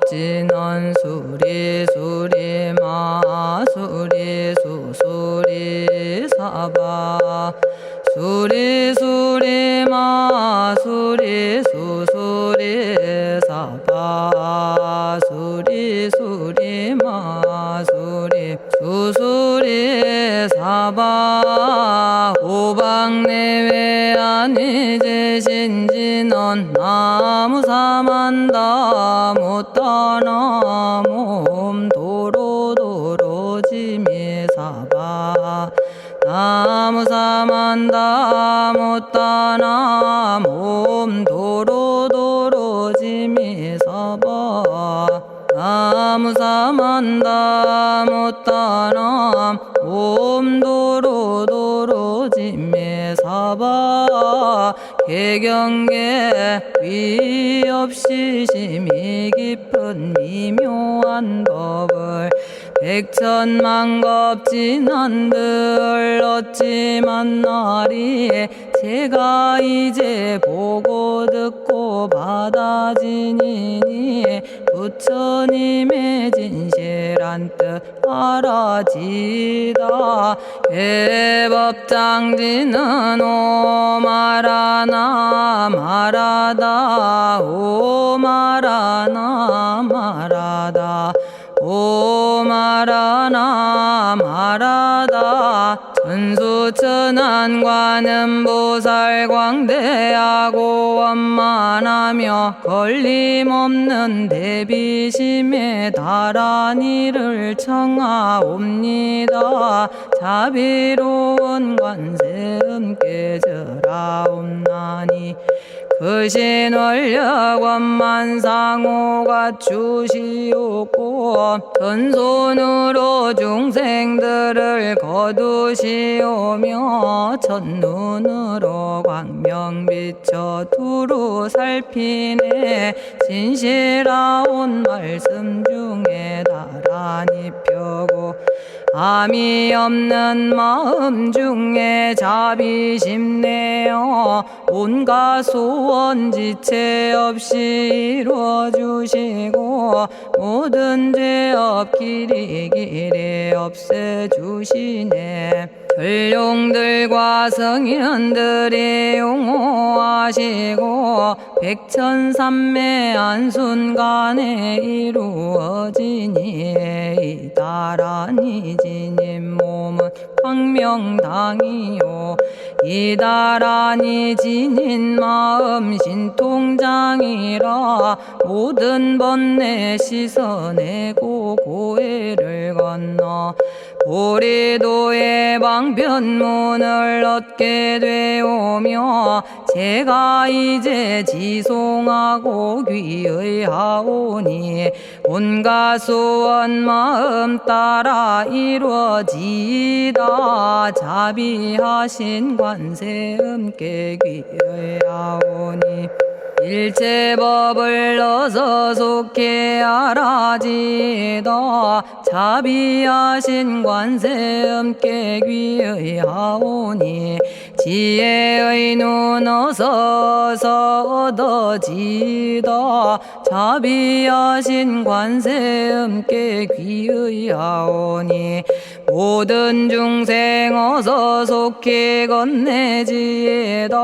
만겁지는 수리수리 마수리 수수리 사바 수리수리 마수리 수수리 사바 수리수리 마수리 수수리 사바 오방내외 아니제신지는 나무사만다 못다나 몸도로도로지미사바 나무사만다 못다나 몸도로도로지미사바 나무사만다 못다나 몸도로도로지미사바 개경계 위없이 심히 깊은 미묘한 법을 백천만겁진한들 어찌 만나리 제가 이제 보고 듣고 받아지니니 부처님의 진실한 뜻 알아지다 대법장지는 오마라나 마라다 오마라나 마라다 오마라나 마라다 천수천안관음 보살광대하고 원만하며 걸림없는 대비심에 달한 이를 청하옵니다. 자비로운 관세음께 절하옵나니 그신원력 원만상호가 주시옵고 전손으로 중생들을 거두시오며 첫눈으로 광명 비춰 두루 살피네 진실하온 말씀 중에 나란히 펴고 암이 없는 마음 중에 자비심 내어 온갖 소원 지체 없이 이루어주시고 모든 죄업 길이 없애주시네 전룡들과 성인들이 용호하시고 백천삼매 한순간에 이루어지니 이다라니 지님 몸은 광명당이요 이다라니 지닌 마음 신통장이라 모든 번뇌 씻어내고 고해를 건너 보리도의 방편문을 얻게 되오며 제가 이제 지송하고 귀의하오니 온갖 소원 마음 따라 이루어지다 자비하신 관세음께 귀의하오니 일체법을 어서 속히 알아지다 자비하신 관세음께 귀의하오니 지혜의 눈 어서 얻어지다 자비하신 관세음께 귀의하오니 모든 중생 어서 속히 건네지다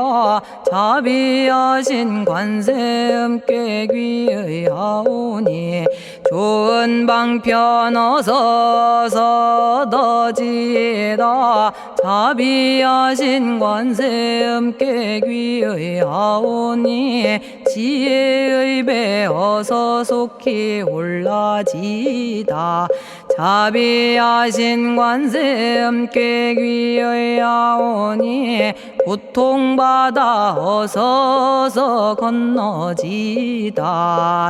자비하신 관세음께 귀의하오니 좋은 방편 어서 얻어지다 자비하신 관세음께 귀의하오니 지혜의 배 어서 속히 올라지다 자비하신 관세음께 귀의하오니 고통받아 어서 건너지다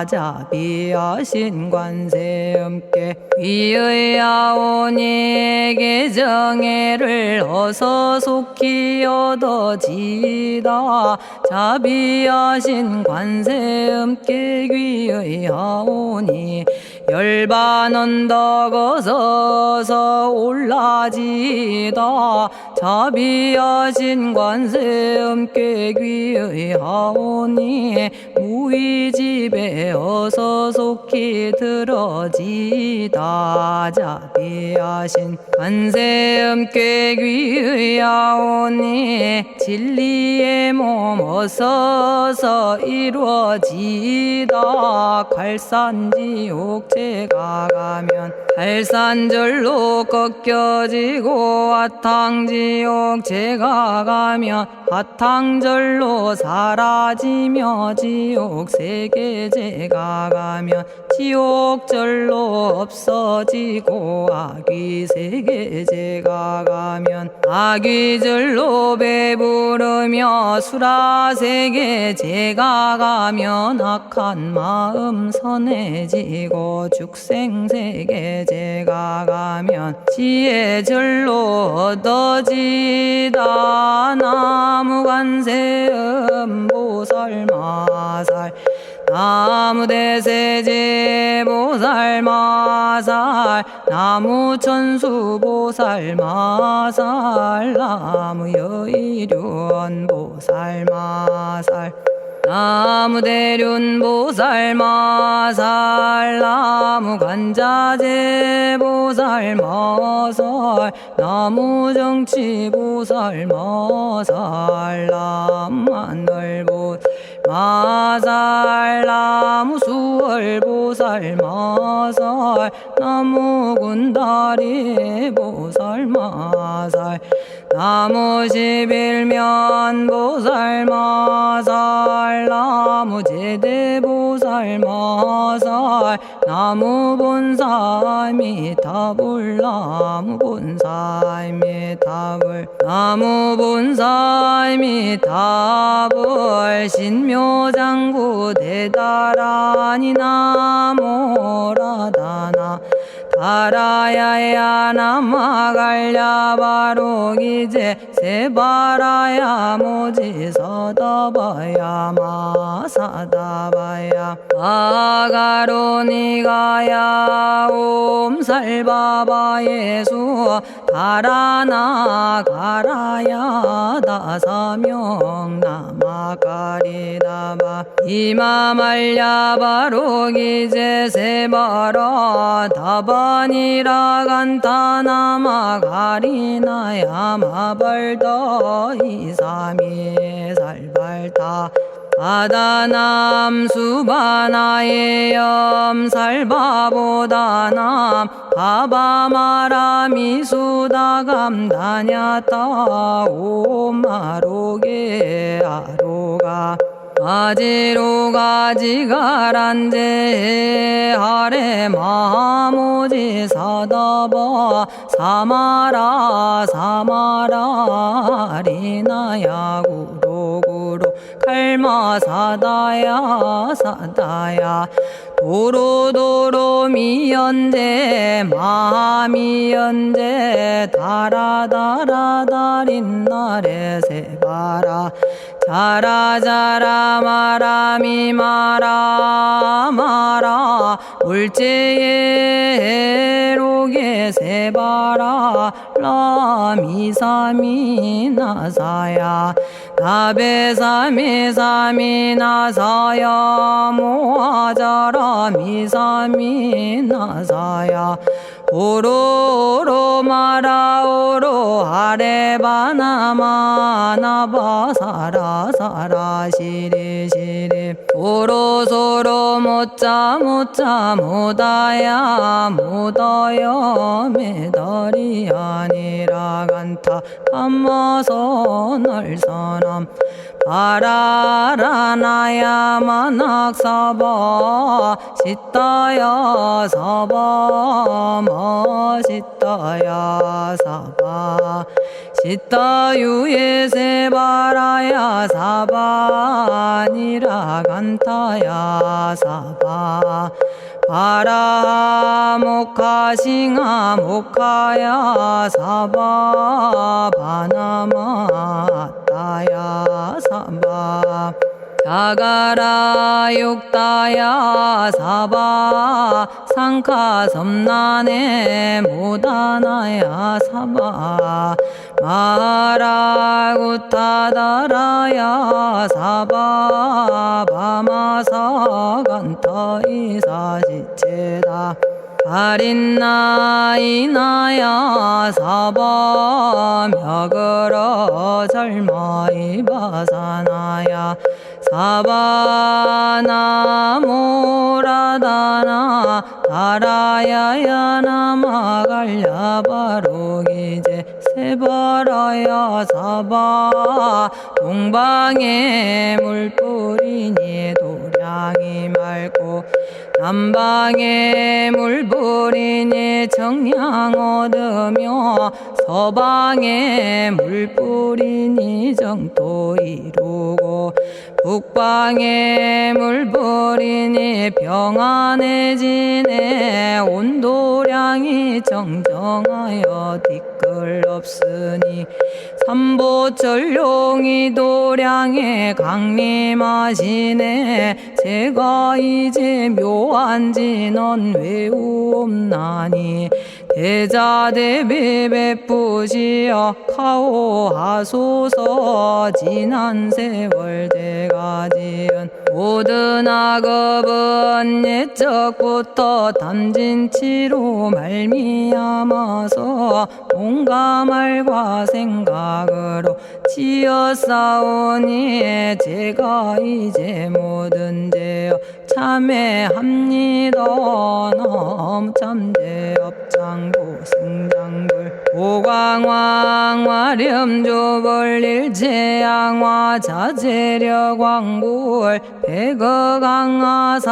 자비하신 관세음께 귀의하오니 계정애를 어서 속히 얻어지다 자비하신 관세음께 귀의하오니 열반 언덕 어서 올라지다 자비하신 관세음께 귀의하오니 우리 집에 어서 속히 들어지다. 자비하신 관세음께 귀의하오니 진리의 몸 어서서 이루어지다. 갈산지옥 제가 가면 갈산절로 꺾여지고 화탕지옥 제가 가면 화탕절로 사라지며 지옥 세계 제가 가면 지옥절로 없어지고 아귀 세계 제가 가면 아귀절로 배부르며 수라 세계 제가 가면 악한 마음 선해지고 죽생 세계 제가 가면 지혜절로 얻어지다. 나무관세음 보살마살 나무대세제 보살마살 나무천수 보살마살 나무여의륜 보살마살 나무대륜 보살마살 나무간자재 보살마살 나무정치 보살마살 나무하늘 보살마살 나무수월 보살마살 나무군다리 보살마살 나무십일면 보살마살 나무제대 보살마살 나무본사미타불 나무본사미타불 나무본사미타불 신묘장구 대다라니 나모라다나 다라야야 남아갈야바로기제 세바라야 모지서다바야 마사다바야 아가로니가야 옴살바바예수 다라나 가라야 다사명 나마가리다바 이마말야바로기제 세바라 다바니라 간타나마 가리나야 마발더 이사미 살발타 바다남 수바나의 염살바보다남 바바마라미 수다감다냐타 오마로게 아로가 아지로가지가란제 하레 마모지 사다바 사마라 사마라 리나야 구로구로 칼마 사다야 사다야 도로도로 미연제 마미연제 다라다라다린나레 세바라 자라자라 마라미 마라 마라 울제에 로게 세바라 라미사미 나사야 나베사미 사미 나사야 모아자라 미사미 나사야 오로로 마라오로 아레바나마 나바사라 사라 시리 시리 오로소로 못자 못자 못다야 못다여 메달이 아니라 간타 감마서 날선함 바라라나야 만학사바 시타야 사바 마시타야 사바 시타유예 세바라야 사바니라 간타야 사바 바라 모카싱아 모카야 사바 바나마 따야 사바 자가라 육다야 사바 상카 섬난에 모다나야 사바 마라구타다라야 사바 바마사간타 이사시체다 아린나이나야 사바 며그러 절마이바사나야 사바나모라다나 다라야야 나마갈야바로기제 세바라야 사바 동방에 물뿌리니 도량이 맑고 남방에 물뿌리니 정량 얻으며 서방에 물뿌리니 정토 이루고 북방에 물뿌리니 평안해지네 온도량이 정정하여 뒤끌 없으니 삼보철룡이 도량에 강림하시네 제가 이제 묘한 진언 외우옵나니 대자대비 베푸시어 카오하소서 지난 세월 제가 지은 모든 악업은 옛적부터 탐진치로 말미암아서 온갖 말과 생각으로 지었사오니 제가 이제 모든 죄업 참회합니다. 너무 참죄업장고 승장불 오광왕 화렴조벌 일제양화 자재력왕불 백어강하사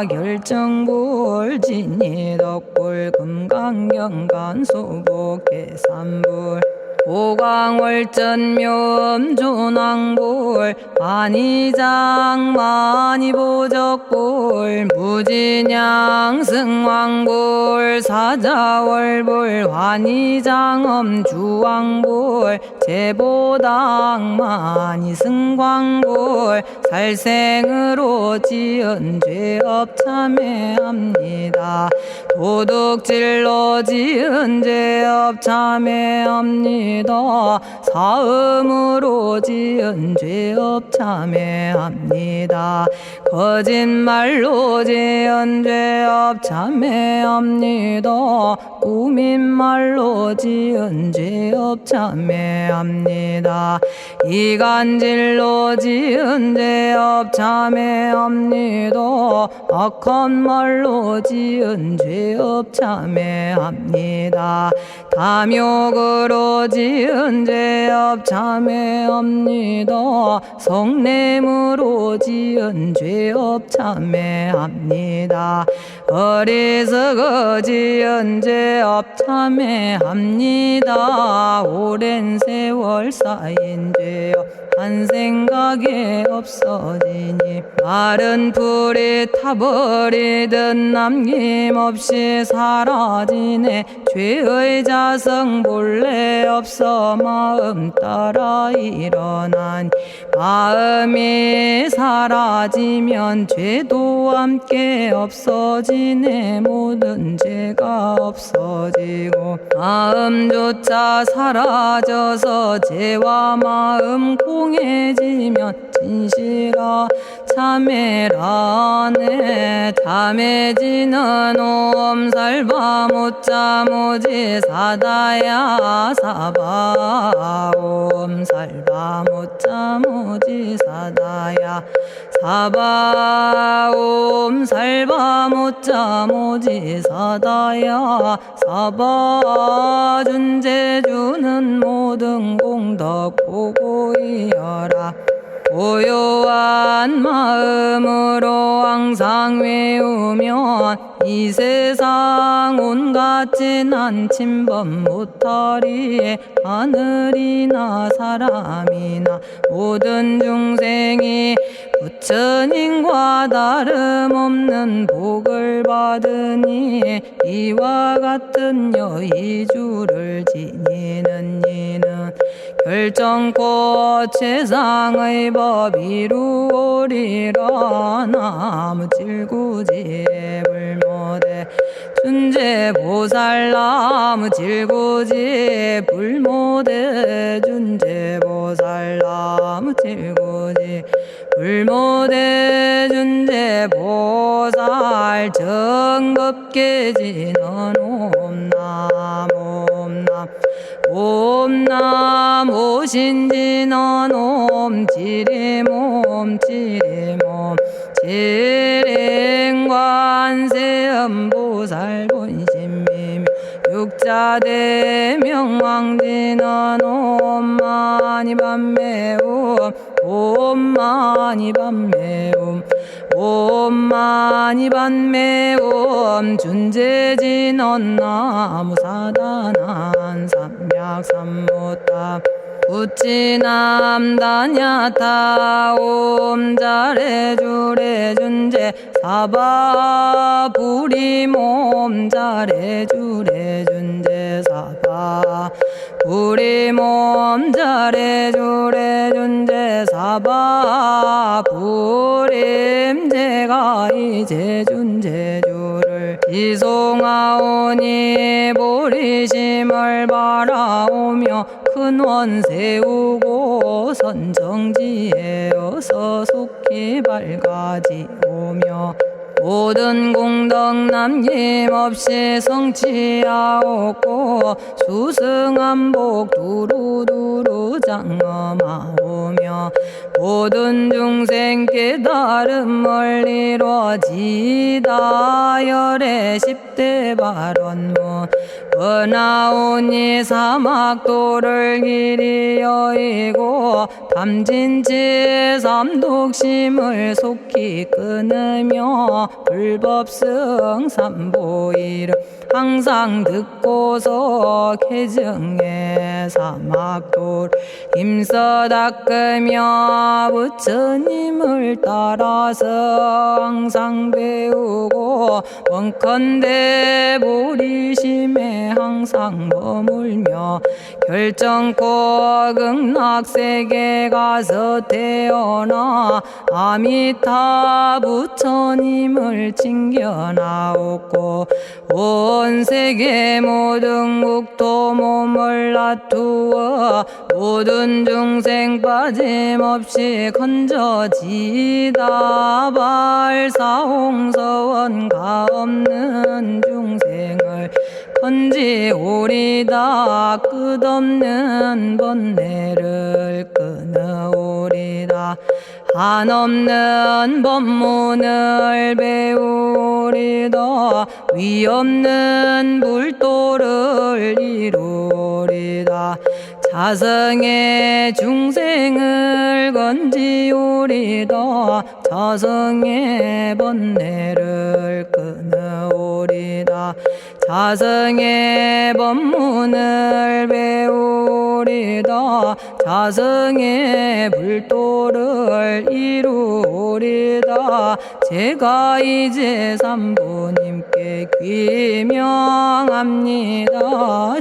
결정불 진이덕불 금강경간소복계산불 오광월전묘음존왕불 안희장만이보적불 무진양승왕불 사자월불 환희장엄주왕불 제보당만이승광불 살생으로 지은 죄업 참회합니다. 도둑질로 지은 죄업 참회합니다. 사음으로 지은 죄업 참회합니다. 거짓말로 지은 죄업 참회합니다. 꾸민말로 지은 죄업 참회합니다. 이간질로 지은 죄업 참회합니다. 악한 말로 지은 죄업 참회합니다. 탐욕으로 지은 죄업 참회합니다. 성냄으로 지은 죄업 참회합니다. 어리석어 지은 죄업 참회합니다. 오랜 세월 쌓인 죄업 한 생각에 없어지니 마른 풀이 타버리듯 남김없이 사라지네. 죄의 자성 본래 없어 마음 따라 일어나니 마음이 사라지면 죄도 함께 없어지네. 모든 죄가 없어지고 마음조차 사라져서 죄와 마음 공해지면 진실아 참회라네. 참해지는 옴살바 못자 모지 사다야 사바 옴살바 못자 모지 사다야 사바 옴살바 못자 모지 사다야 사바 준재주는 모든 공덕 보고이여라. 고요한 마음으로 항상 외우면 이 세상 온갖 진한 침범 못하리에 하늘이나 사람이나 모든 중생이 부처님과 다름없는 복을 받으니 이와 같은 여의주를 지니는 이는 결정코 최상의 법 이루오리라. 나무질구지 불모대 준재보살. 나무질구지 불모대 준재보살. 나무질구지 불모대 준재보살. 정법계지는 옴남 옴남 옴남 오신지는 옴지리몸 지리몸 지랭관세음보살 본심미묘 육자대명왕지는 옴마니밤매옴 옴마니밤매옴 옴마니밤매옴 준재진언 나무사단한 삼약삼무탑 우치남다냐타 옴자레주레 준재 사바 부리몸 자레주레 준재 사바 부리몸 자레주레 준재 사바 부림. 제가 이제 준재주를 지송하오니 보리심을 바라오며 큰원 세우고 선정지에 어서 속히 밝아지오며 모든 공덕 남김없이 성취하옵고 수승한복 두루두루 장엄하오며 모든 중생 깨달음을 이루어지다. 열의 10대 발원문 은하오니 사막도를 길이 여의고 담진치 삼독심을 속히 끊으며 불법승 삼보이를 항상 듣고서 개증해 사막도를 힘써 닦으며 부처님을 따라서 항상 배우고 원컨대 보리심에 항상 머물며 결정코 극락세계 가서 태어나 아미타 부처님을 칭견하옵고 온 세계 모든 국토 몸을 놔두어 모든 중생 빠짐없이 건져지다. 발사홍서원 가없는 중생을 건지오리다. 끝없는 번뇌를 끊어오리다. 한없는 법문을 배우리다. 위없는 불도를 이루리다. 자성의 중생을 건지오리다. 자성의 번뇌를 끊어오리다. 자성의 법문을 배우리다. 자성의 불도를 이루리다. 제가 이제 삼부님께 귀명합니다.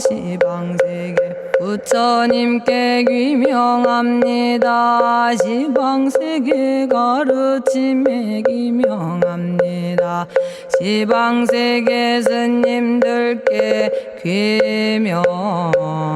시방세계 부처님께 귀명합니다. 시방세계 가르침에 귀명합니다. 시방세계 스님들께 귀명합니다.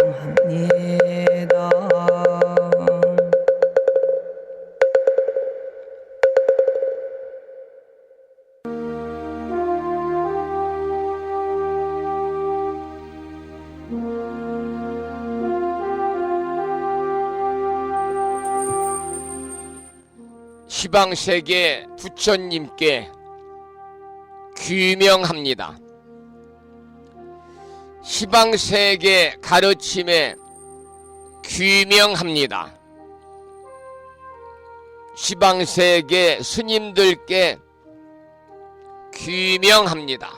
시방세계 부처님께 귀명합니다. 시방세계 가르침에 귀명합니다. 시방세계 스님들께 귀명합니다.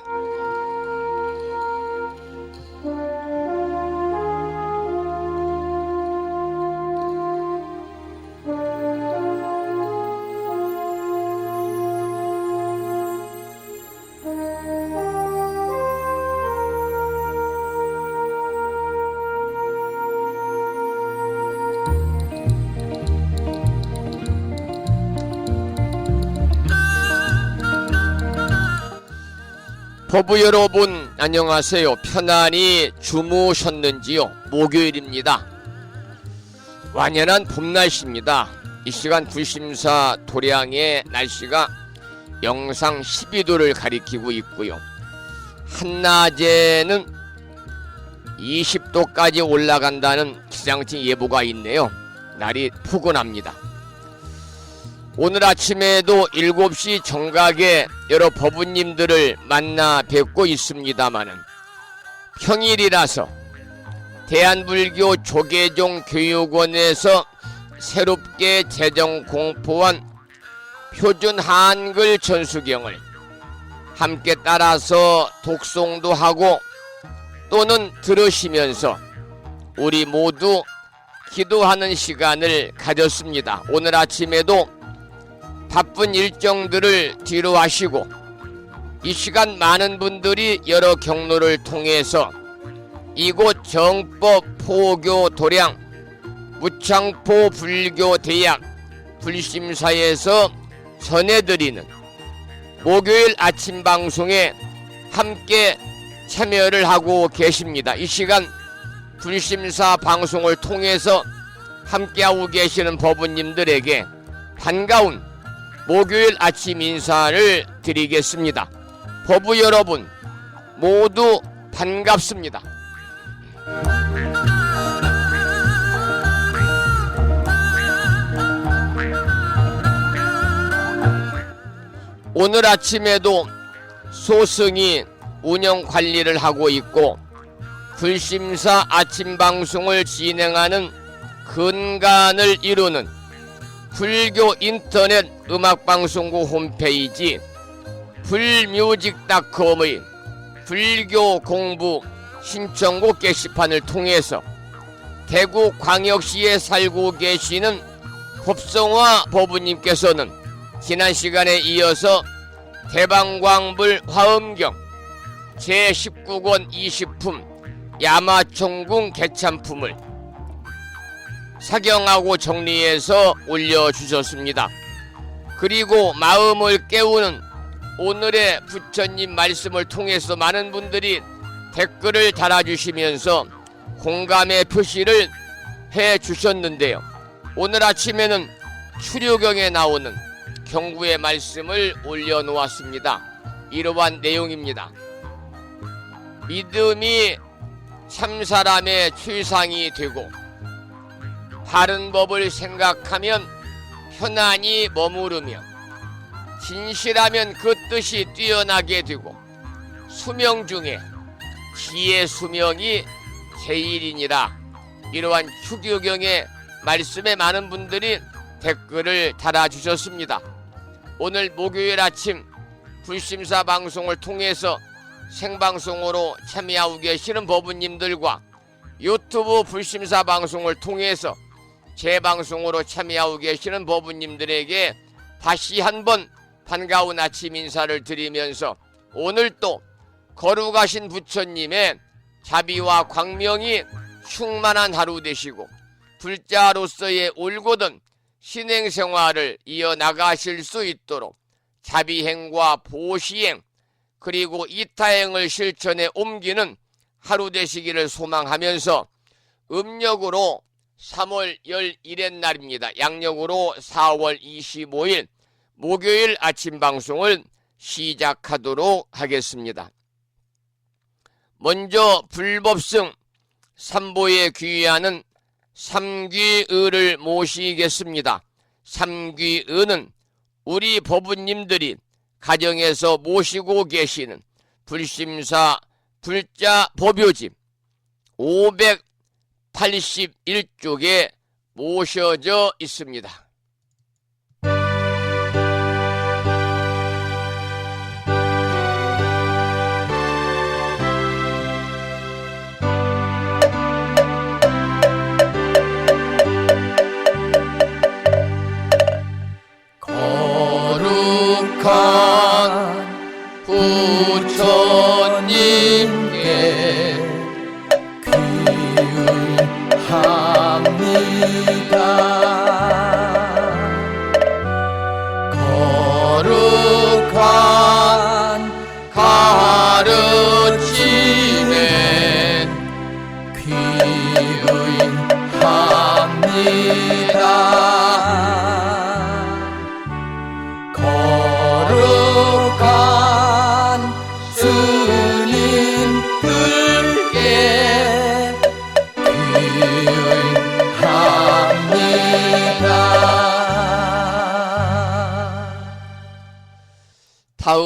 법부 여러분 안녕하세요. 편안히 주무셨는지요? 목요일입니다. 완연한 봄 날씨입니다. 이 시간 불심사 도량의 날씨가 영상 12도를 가리키고 있고요. 한낮에는 20도까지 올라간다는 기상청 예보가 있네요. 날이 포근합니다. 오늘 아침에도 7시 정각에 여러 법부님들을 만나 뵙고 있습니다마는 평일이라서 대한불교 조계종 교육원에서 새롭게 제정 공포한 표준 한글 전수경을 함께 따라서 독송도 하고 또는 들으시면서 우리 모두 기도하는 시간을 가졌습니다. 오늘 아침에도 바쁜 일정들을 뒤로 하시고 이 시간 많은 분들이 여러 경로를 통해서 이곳 정법 포교 도량 무창포 불교대학 불심사에서 전해드리는 목요일 아침 방송에 함께 참여를 하고 계십니다. 이 시간 불심사 방송을 통해서 함께하고 계시는 법부님들에게 반가운 목요일 아침 인사를 드리겠습니다. 법부 여러분 모두 반갑습니다. 오늘 아침에도 소승이 운영 관리를 하고 있고 불심사 아침 방송을 진행하는 근간을 이루는 불교 인터넷 음악방송국 홈페이지 불뮤직닷컴의 불교 공부 신청곡 게시판을 통해서 대구광역시에 살고 계시는 법성화 법부님께서는 지난 시간에 이어서 대방광불 화엄경 제19권 20품 야마총궁 개참품을 사경하고 정리해서 올려주셨습니다. 그리고 마음을 깨우는 오늘의 부처님 말씀을 통해서 많은 분들이 댓글을 달아주시면서 공감의 표시를 해주셨는데요. 오늘 아침에는 추류경에 나오는 경구의 말씀을 올려놓았습니다. 이러한 내용입니다. 믿음이 참사람의 최상이 되고 바른 법을 생각하면 편안히 머무르며 진실하면 그 뜻이 뛰어나게 되고 수명 중에 지혜 수명이 제일이니라. 이러한 추규경의 말씀에 많은 분들이 댓글을 달아주셨습니다. 오늘 목요일 아침 불심사 방송을 통해서 생방송으로 참여하고 계시는 법부님들과 유튜브 불심사 방송을 통해서 재방송으로 참여하고 계시는 법부님들에게 다시 한번 반가운 아침 인사를 드리면서 오늘 또 거룩하신 부처님의 자비와 광명이 충만한 하루 되시고 불자로서의 올곧은 신행생활을 이어나가실 수 있도록 자비행과 보시행 그리고 이타행을 실천에 옮기는 하루 되시기를 소망하면서 음력으로 3월 11일 날입니다. 양력으로 4월 25일 목요일 아침 방송을 시작하도록 하겠습니다. 먼저 불법승 삼보에 귀의하는 삼귀의를 모시겠습니다. 삼귀의는 우리 법부님들이 가정에서 모시고 계시는 불심사 불자 법요집 581쪽에 모셔져 있습니다. 거룩한 부처님께 귀의합니다.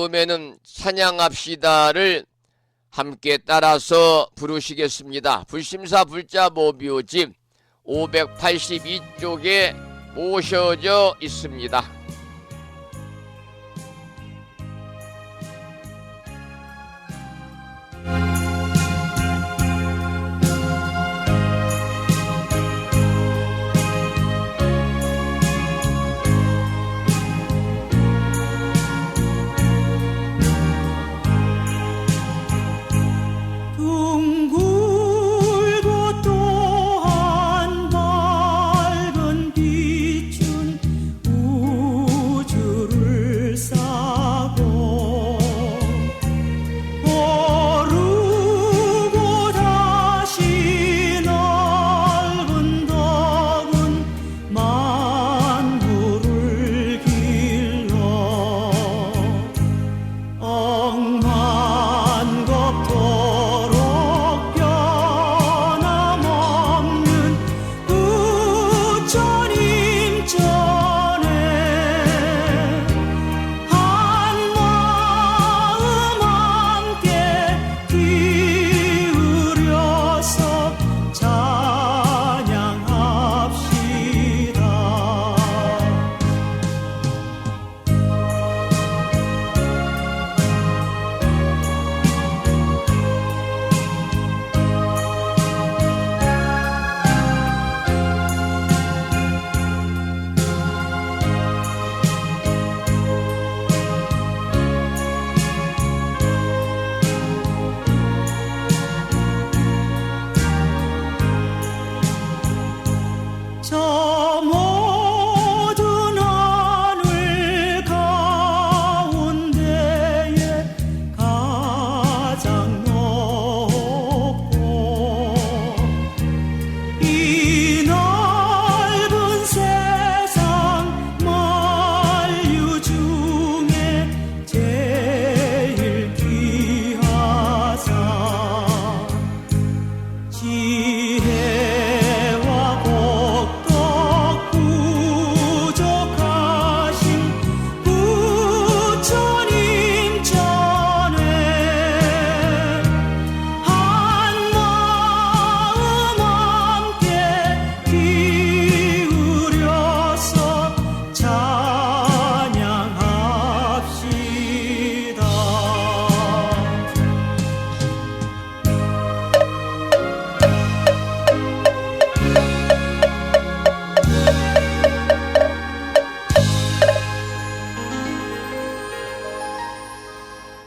다음에는 찬양합시다를 함께 따라서 부르시겠습니다. 불심사 불자보비오집 582쪽에 모셔져 있습니다. 둥글고 또한 밝은 빛은 우주를 싸고 오르고 다시 넓은 덕은 만물을 길러 억만겁도록 변함없는 부처님전에 한마음 함께 기울여서 찬양합시다. 저 모든 하늘 가운데에 가장 높고 이 넓은 세상 만유 중에 제일 귀하사 지혜와 복덕 부족하신 부처님 전에 한마음 함께 기울여서 찬양합시다.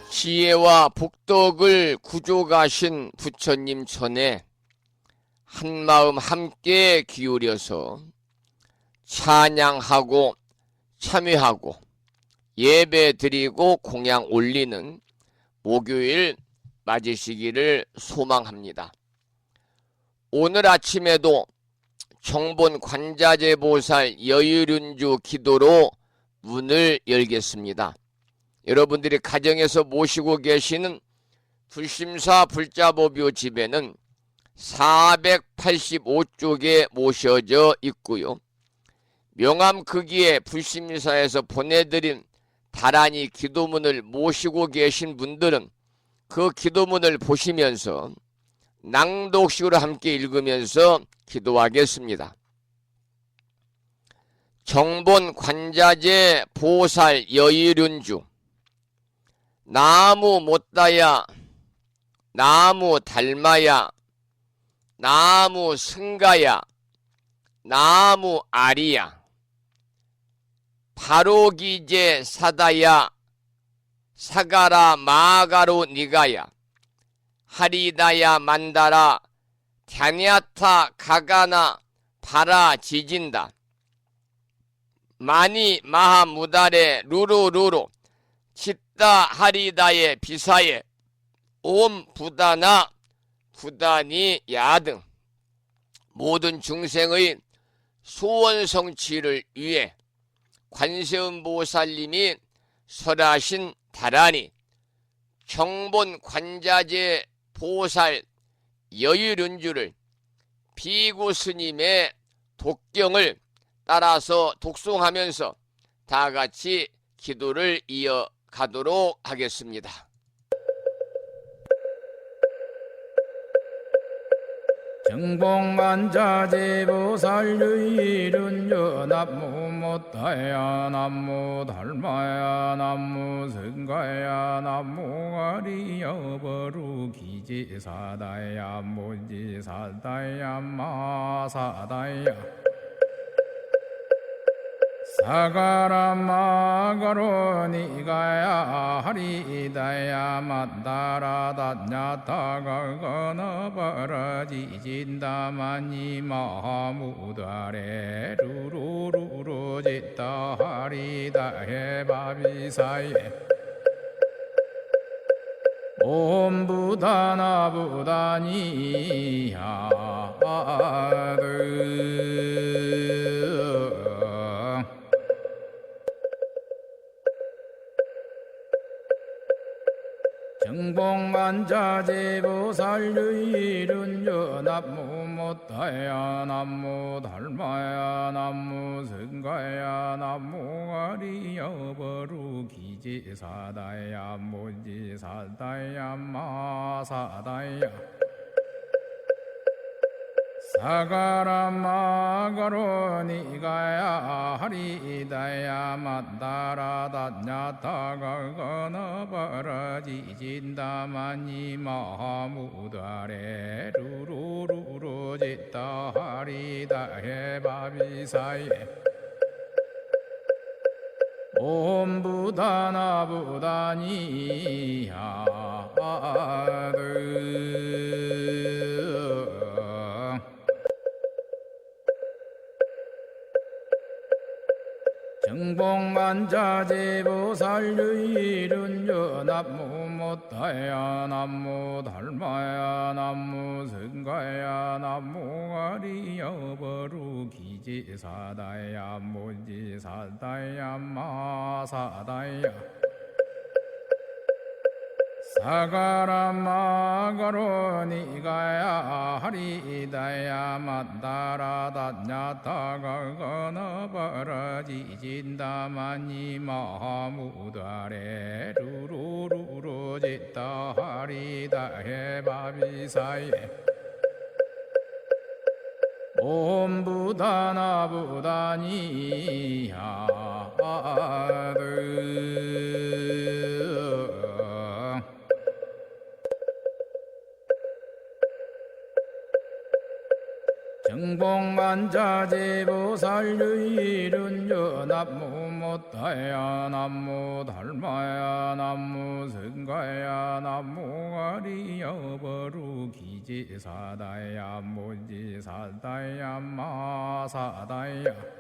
지혜와 복덕을 구족하신 부처님 전에 한마음 함께 기울여서 찬양하고 참여하고 예배 드리고 공양 올리는 목요일 맞으시기를 소망합니다. 오늘 아침에도 정본 관자재 보살 여유륜주 기도로 문을 열겠습니다. 여러분들이 가정에서 모시고 계시는 불심사 불자보뷰 집에는 485쪽에 모셔져 있고요. 명암 크기의 불심사에서 보내드린 다란이 기도문을 모시고 계신 분들은 그 기도문을 보시면서 낭독식으로 함께 읽으면서 기도하겠습니다. 정본 관자재 보살 여의륜주 나무 못다야 나무 달마야 나무 승가야 나무 아리야 바로기제 사다야 사가라 마가로 니가야 하리다야 만다라 갸냐타 가가나 바라 지진다 마니 마하 무다레 루루루루 치따 하리다의 비사에 옴 부다나 부다니 야등 모든 중생의 소원 성취를 위해 관세음보살님이 설하신 다라니 정본 관자재 보살 여유륜주를 비구 스님의 독경을 따라서 독송하면서 다같이 기도를 이어가겠습니다. 가도록 하겠습니다. 정복만자제보살유일은여 남무 못하야 남무 달마야 남무 성가야 남무 아리여 버루기지사다야 모지사다야 마사다야 사가라마가로니가야 하리다야 만다라다냐타가거너버라지진다마니 마무다레 루루루루지다 하리다해바비사예 옴부다나부다니야드 정복만자제보살유일은여 남무 못하야 남무 달마야 남무 성가야 남무 아리여 버루기지사다야 모지사다야 마사다야 사가라마가로니가야 하리다야 만다라다냐타가거너버라지진다마니 마무다레 루루루루지다 하리다해바비사예 옴부다나부다니야드 정복만자제보살유일은여 남무 못하야 남무 달마야 남무 성가야 남무 아리여 버루기지사다야 모지사다야 마사다야 사가라마가로니가야 하리다야 만다라다냐타가거너버라지진다마니 마무다레 루루루루지다 하리다해바비사예 옴부다나부다니야드 정복만자제보살유일은여 남무 못하야 남무 달마야 남무 성가야 남무 아리여 버루기지사다야 모지사다야 마사다야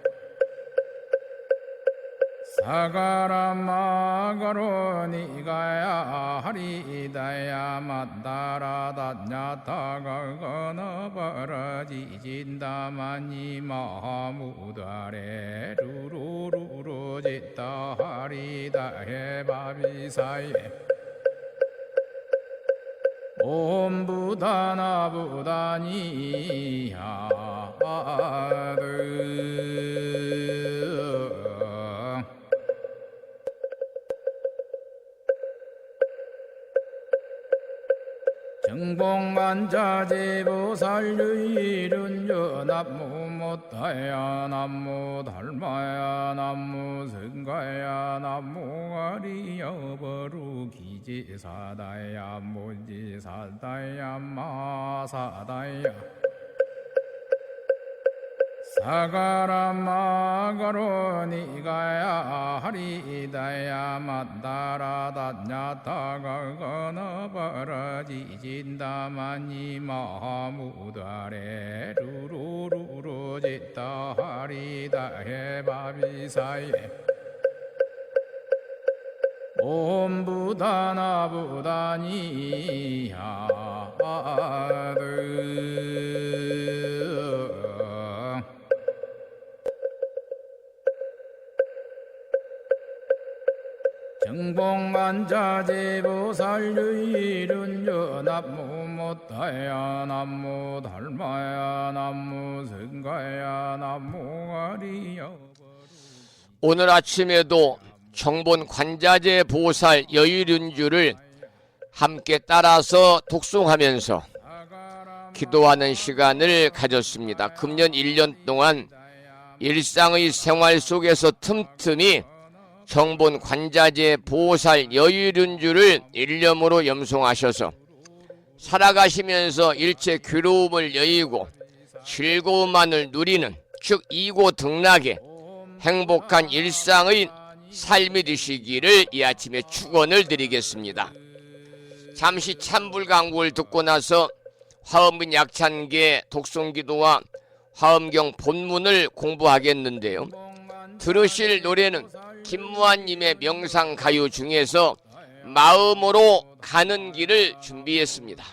사가라마가로니가야 하리다야 만다라다냐타가거너버라지진다마니 마무다레 루루루루지다 하리다해바비사예 옴부다나부다니야드 정복만자제보살유일은여 남무 못하야 남무 달마야 남무 성가야 남무 아리여 버루기지사다야 모지사다야 마사다야 사가라마가로니가야 하리다야 만다라다냐타가거너버라지진다마니 마무다레 루루루루지다 하리다해바비사예 옴부다나부다니야드 정복만자제보살유일은여 남무 못하야 남무 달마야 남무 성가야 남무 아리여 오늘 아침에도 청본 관자재 보살 여의륜주를 함께 따라서 독송하면서 기도하는 시간을 가졌습니다. 금년 1년 동안 일상의 생활 속에서 틈틈이 청본 관자재 보살 여의륜주를 일념으로 염송하셔서 살아가시면서 일체 괴로움을 여의고 즐거움만을 누리는, 즉 이고등락의 행복한 일상의 삶이 되시기를 이 아침에 축원을 드리겠습니다. 잠시 찬불강구를 듣고 나서 화엄빈 약찬계 독송기도와 화엄경 본문을 공부하겠는데요. 들으실 노래는 김무한님의 명상가요 중에서 마음으로 가는 길을 준비했습니다.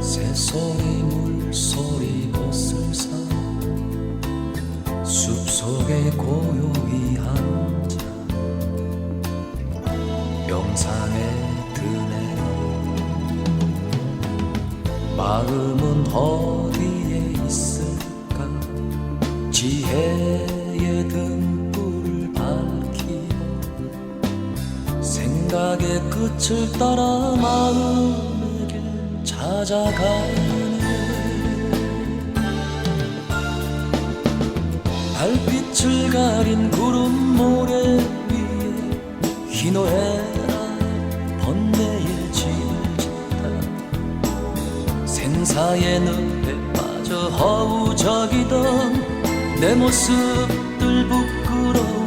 새소리 물소리 벗을사 숲속에 고요히 앉아 명상에 드네. 마음은 어디에 있을까? 지혜의 등불을 밝히고 생각의 끝을 따라 마음의 길 찾아가네. 달빛을 가린 구름 모래 위에 희노애락 번뇌의 짐을 짓다 생사의 늪에 빠져 허우적이던 내 모습들 부끄러워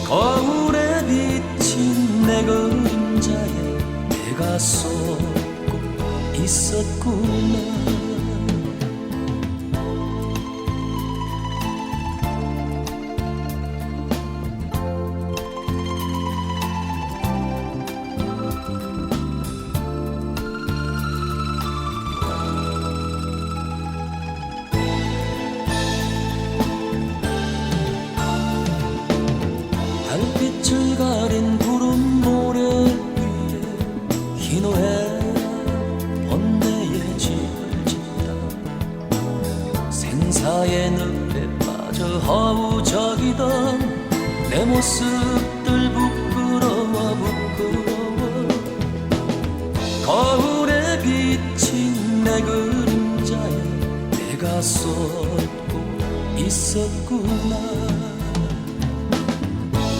거울에 비친 내 그림자에 내가 쏟고 있었구나. 달빛을 가린 구름 모래 위에 희노애락 번뇌의 짐을 짓다 생사의 늪에 빠져 허우적이던 내 모습들 부끄러워 거울에 비친 내 그림자에 내가 쏟고 있었구나.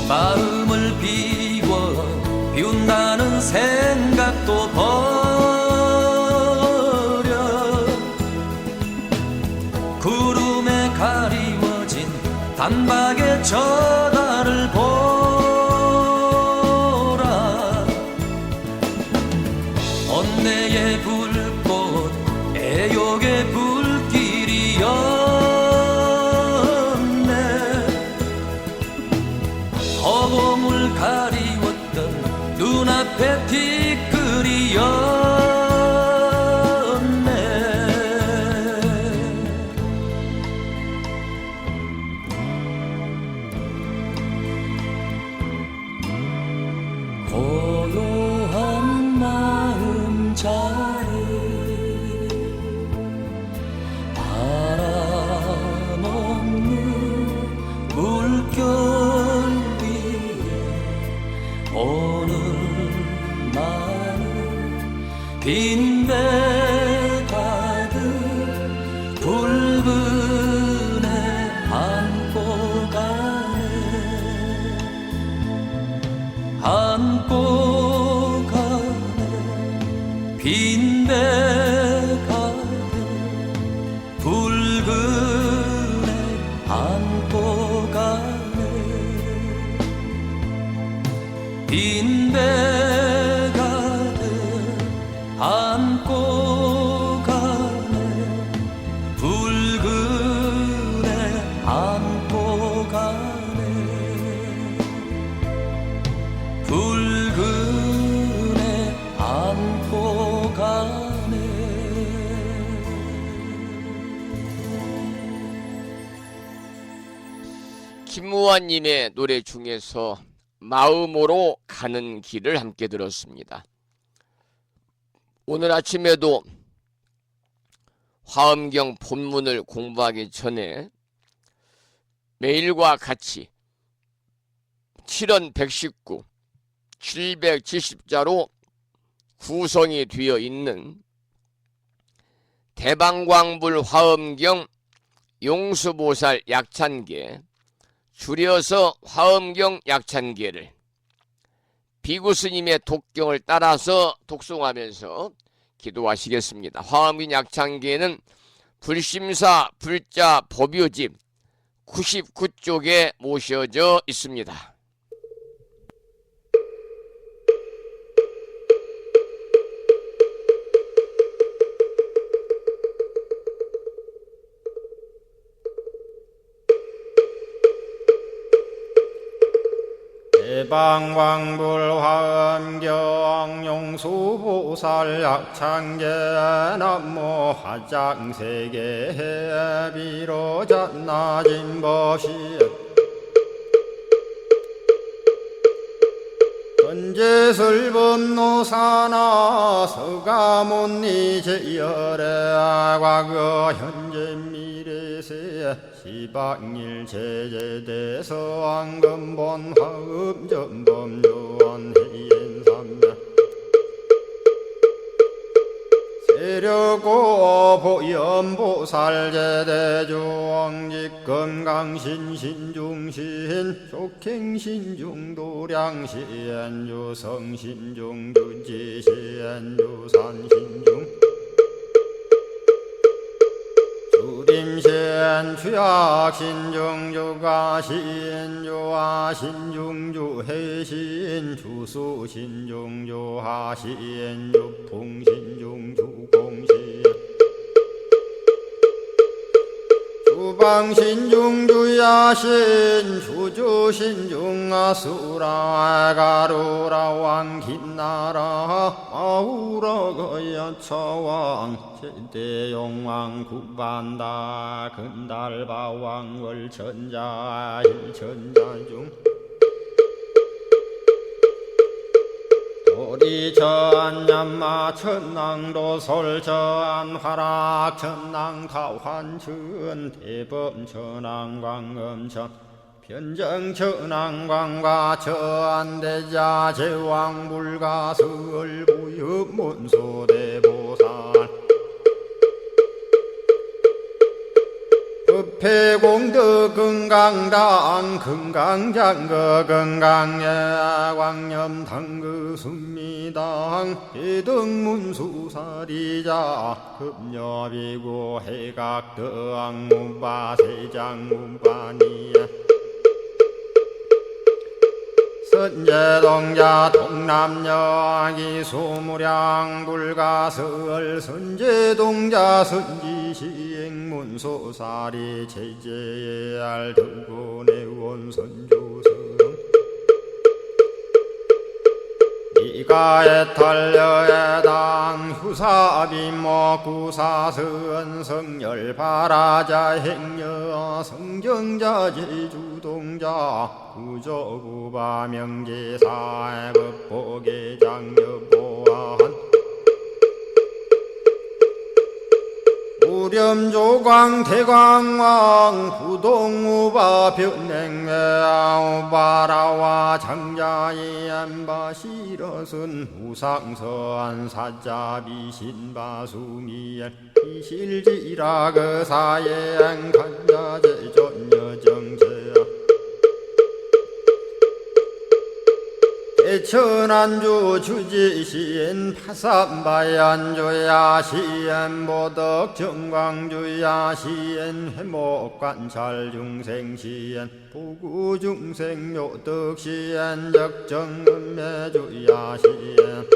마음을 비운다는 생각도 버려 구름에 가리워진 단박의 저 달을 보라. 번뇌의 불꽃 애욕의 불길이여 허공을 가리웠던 눈앞에 티끌이었네. 고요한 마음자리 바람 없는 물결 오늘 나는 빈배 가득 붉은 해 안고 가네. 안고 가네. 빈배 가득 붉은 해 안고 가네. 빈배 가득 안고 안고 가네 붉은 애 안고 가네 김무환님의 노래 중에서 마음으로 가는 길을 함께 들었습니다. 오늘 아침에도 화엄경 본문을 공부하기 전에 매일과 같이 7원 119, 770자로 구성이 되어 있는 대방광불 화엄경 용수보살 약찬계, 줄여서 화엄경 약찬계를 비구스님의 독경을 따라서 독송하면서 기도하시겠습니다. 화엄경 약찬계는 불심사 불자 법요집 99쪽에 모셔져 있습니다. 대방광불 화엄경 용수보살 약찬계 남모 화장세계 비로잔나진 법시 현재설법노사나 서가몬니 제열의 과거 현재 미래세 시방일 제제대서 왕금본 화음전범 요한해인삼매 세력고 보연보살 제대주왕직 건강신신중신 족행신중도량신 유성신중주지신 유산신중 주림신 주약신중 주가신 주하신 중주해신 주수신중 주하신 주풍신중 주공신 주방신중 주야신 주주신중 아수라 가루라 왕긴나라 아우라 거야차왕 제대용왕 구반다 근달바왕 월천자 일천자중 도리천냠마 천낭도 솔천 화락 천낭 타환천 대범 천왕 광음천 변정 천왕광과 천대자 제왕 불가설 부엽 문소대보살 법회공덕 건강당 건강장거 건강예 광염당그 순미당 해등문수사리자 급녀비고 해각덕 문바세장 문바니야 선제동자 동남여 기수무량 불가설 선제동자 선지시행문소사리 제제알 등군의원 선주성 이가에탈려에당 후사비모 구사선 성열바라자 행여 성정자 제주동자 구조구바 명제사의 법보계장여보안 우렴조광 대광왕 부동우바 변냉매우바라와 장자이 안바시러슨 우상서안 사자비 신바수미엘 이실지라 그 사예안 간자제 전여정제야 대천안주 주지시인 파산바얀주야 시엔보덕 정광주야 시엔 회목관찰 중생시엔 부구중생 요덕시엔 적정은매주야 시엔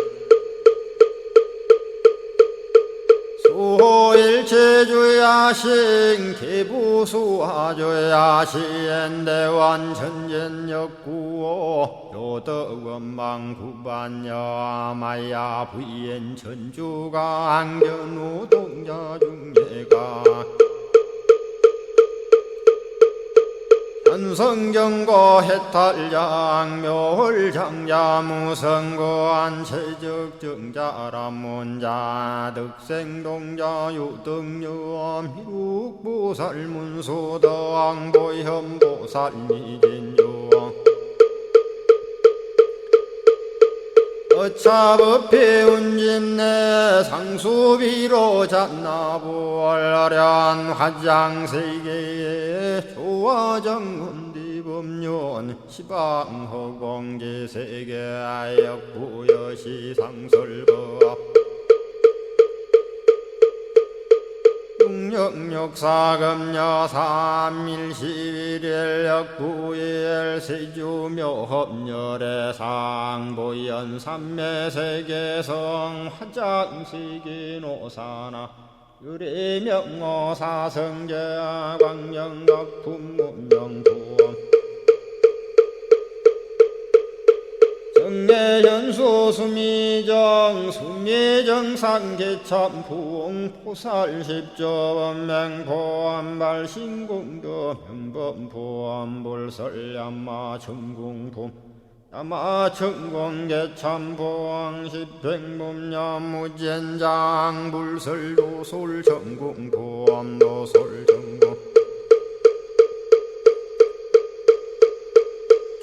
구호일체주야신 개부수화주야신 대원천전역구호 요덕원망구반여마야 부인 천주가 안견우 동자중예가 현성경고 해탈장 묘홀장자 무성고한 체적정자람문자 득생동자 유등유엄 희룩보살문소덕보현보살미진유 어차법피 운집내 상수비로 잔나부얼련 화장세계에 조화정운디법륜 시방허공제세계 역부여시상설법 육력사금여 삼일시일일 역부일 세주묘협열의 상보연 삼매세계성 화장세계노사나 유래명어사성제 광명덕품문명부엄 정례현수 수미정 수미정산개참풍 포살십조원맹포암발 신공도 명범포암불설야마 천궁품 야마천공개참포항 십행범야무젠장 불설도솔 천궁포암도솔천궁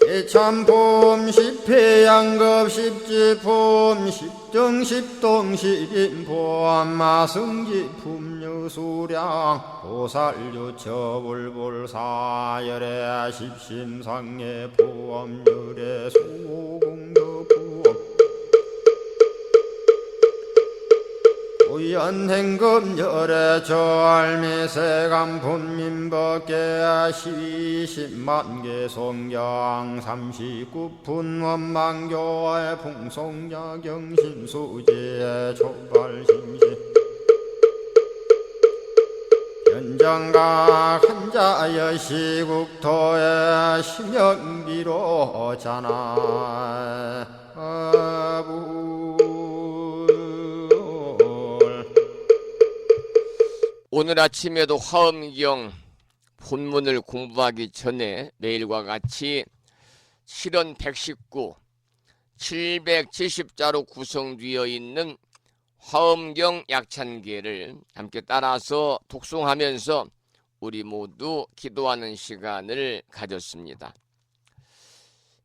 개참폼 십회양급 십지폼 십정십동 십인폼 마승지품 유수량 보살유처불불사열의 십심상의 포엄 유래 수공덕부엄 오연행금열의 저알미세간품민법계 시십만개 송경 39분 원망교의 풍송야경신수지의 촉발심시 현정각 한자여 시국토의 심영비로 자나 오늘 아침에도 화엄경 본문을 공부하기 전에 매일과 같이 실원 119, 770자로 구성되어 있는 화엄경 약찬계를 함께 따라서 독송하면서 우리 모두 기도하는 시간을 가졌습니다.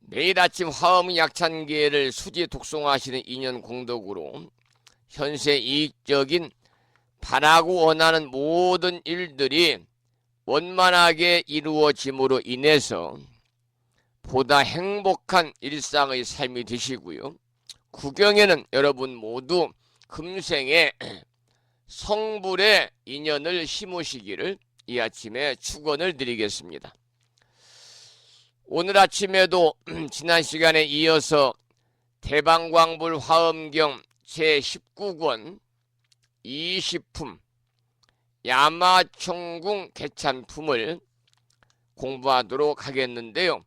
매일 아침 화엄 약찬계를 수지 독송하시는 인연 공덕으로 현세 이익적인 바라고 원하는 모든 일들이 원만하게 이루어짐으로 인해서 보다 행복한 일상의 삶이 되시고요. 구경에는 여러분 모두 금생에 성불의 인연을 심으시기를 이 아침에 축원을 드리겠습니다. 오늘 아침에도 지난 시간에 이어서 대방광불 화엄경 제19권 20품 야마총궁 개찬품을 공부하도록 하겠는데요.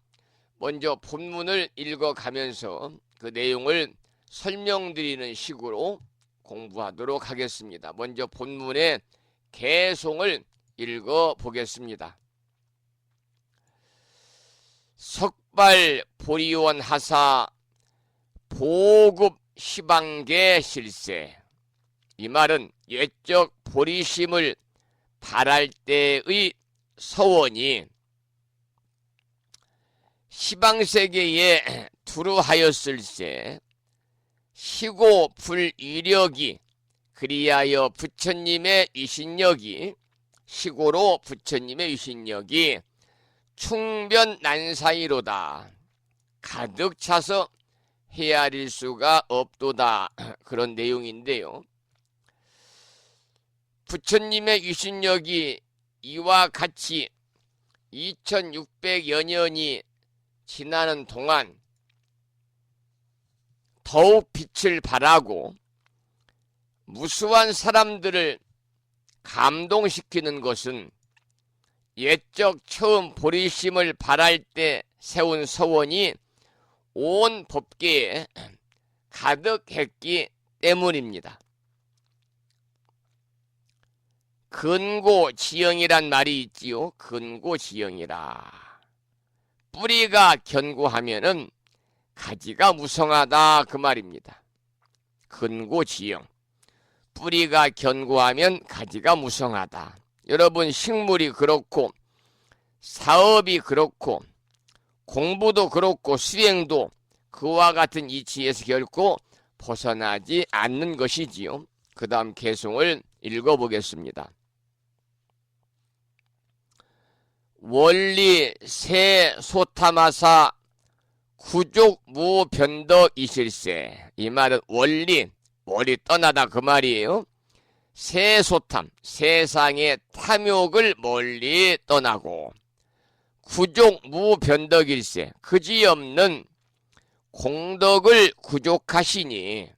먼저 본문을 읽어가면서 그 내용을 설명드리는 식으로 공부하도록 하겠습니다. 먼저 본문의 개송을 읽어보겠습니다. 석발 보리원 하사 보급 시방계 실세. 이 말은 옛적 보리심을 발할 때의 서원이 시방세계에 두루하였을세. 시고 불위력이 그리하여 부처님의 위신력이 시고로 부처님의 위신력이 충변난사이로다. 가득 차서 헤아릴 수가 없도다. 그런 내용인데요. 부처님의 위신력이 이와 같이 2600여 년이 지나는 동안 더욱 빛을 발하고 무수한 사람들을 감동시키는 것은 옛적 처음 보리심을 발할 때 세운 서원이 온 법계에 가득했기 때문입니다. 근고지영이란 말이 있지요. 근고지영이라. 뿌리가 견고하면은 가지가 무성하다 그 말입니다. 근고지영. 뿌리가 견고하면 가지가 무성하다. 여러분, 식물이 그렇고 사업이 그렇고 공부도 그렇고 수행도 그와 같은 이치에서 결코 벗어나지 않는 것이지요. 그 다음 개송을 읽어보겠습니다. 원리 세 소타마사 구족 무변덕이실세. 이 말은 원리 떠나다 그 말이에요. 세소탐, 세상의 탐욕을 멀리 떠나고 구족 무변덕일세, 그지없는 공덕을 구족하시니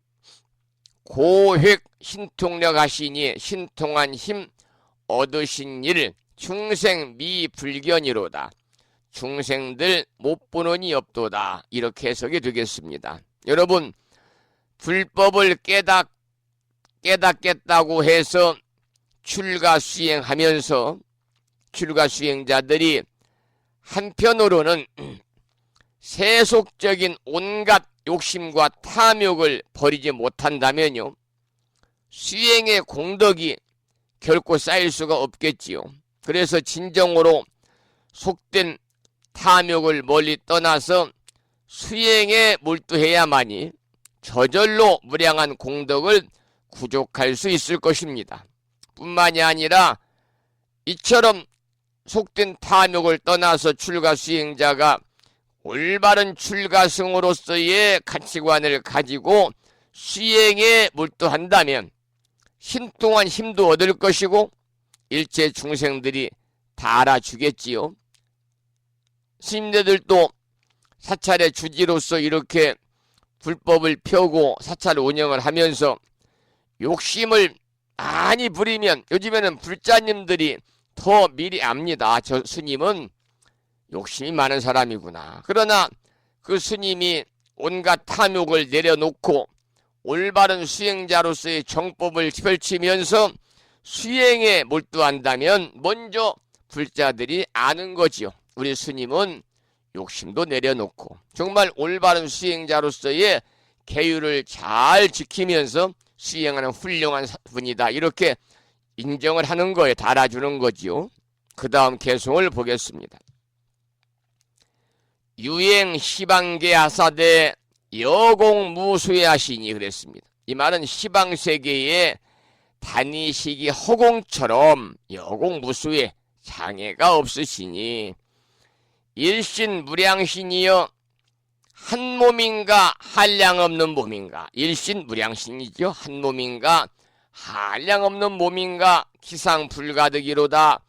고획 신통력 하시니 신통한 힘 얻으신 일 중생 미불견이로다. 중생들 못 보는이 없도다. 이렇게 해석이 되겠습니다. 여러분, 불법을 깨닫겠다고 해서 출가수행하면서 출가수행자들이 한편으로는 세속적인 온갖 욕심과 탐욕을 버리지 못한다면요, 수행의 공덕이 결코 쌓일 수가 없겠지요. 그래서 진정으로 속된 탐욕을 멀리 떠나서 수행에 몰두해야만이 저절로 무량한 공덕을 구족할 수 있을 것입니다. 뿐만이 아니라 이처럼 속된 탐욕을 떠나서 출가 수행자가 올바른 출가승으로서의 가치관을 가지고 수행에 몰두한다면 신통한 힘도 얻을 것이고 일체 중생들이 다 알아주겠지요. 스님네들도 사찰의 주지로서 이렇게 불법을 펴고 사찰 운영을 하면서 욕심을 많이 부리면 요즘에는 불자님들이 더 미리 압니다. 저 스님은 욕심이 많은 사람이구나. 그러나 그 스님이 온갖 탐욕을 내려놓고 올바른 수행자로서의 정법을 펼치면서 수행에 몰두한다면 먼저 불자들이 아는 거지요. 우리 스님은 욕심도 내려놓고 정말 올바른 수행자로서의 계율을 잘 지키면서 수행하는 훌륭한 분이다. 이렇게 인정을 하는 거에 달아주는 거지요. 그 다음 개송을 보겠습니다. 유행 시방계 하사대 여공무수해하시니 그랬습니다. 이 말은 시방세계에 다니시기 허공처럼 여공무수해 장애가 없으시니 일신 무량신이여 한 몸인가 한량없는 몸인가. 일신 무량신이죠. 한 몸인가 한량없는 몸인가 기상불가득이로다.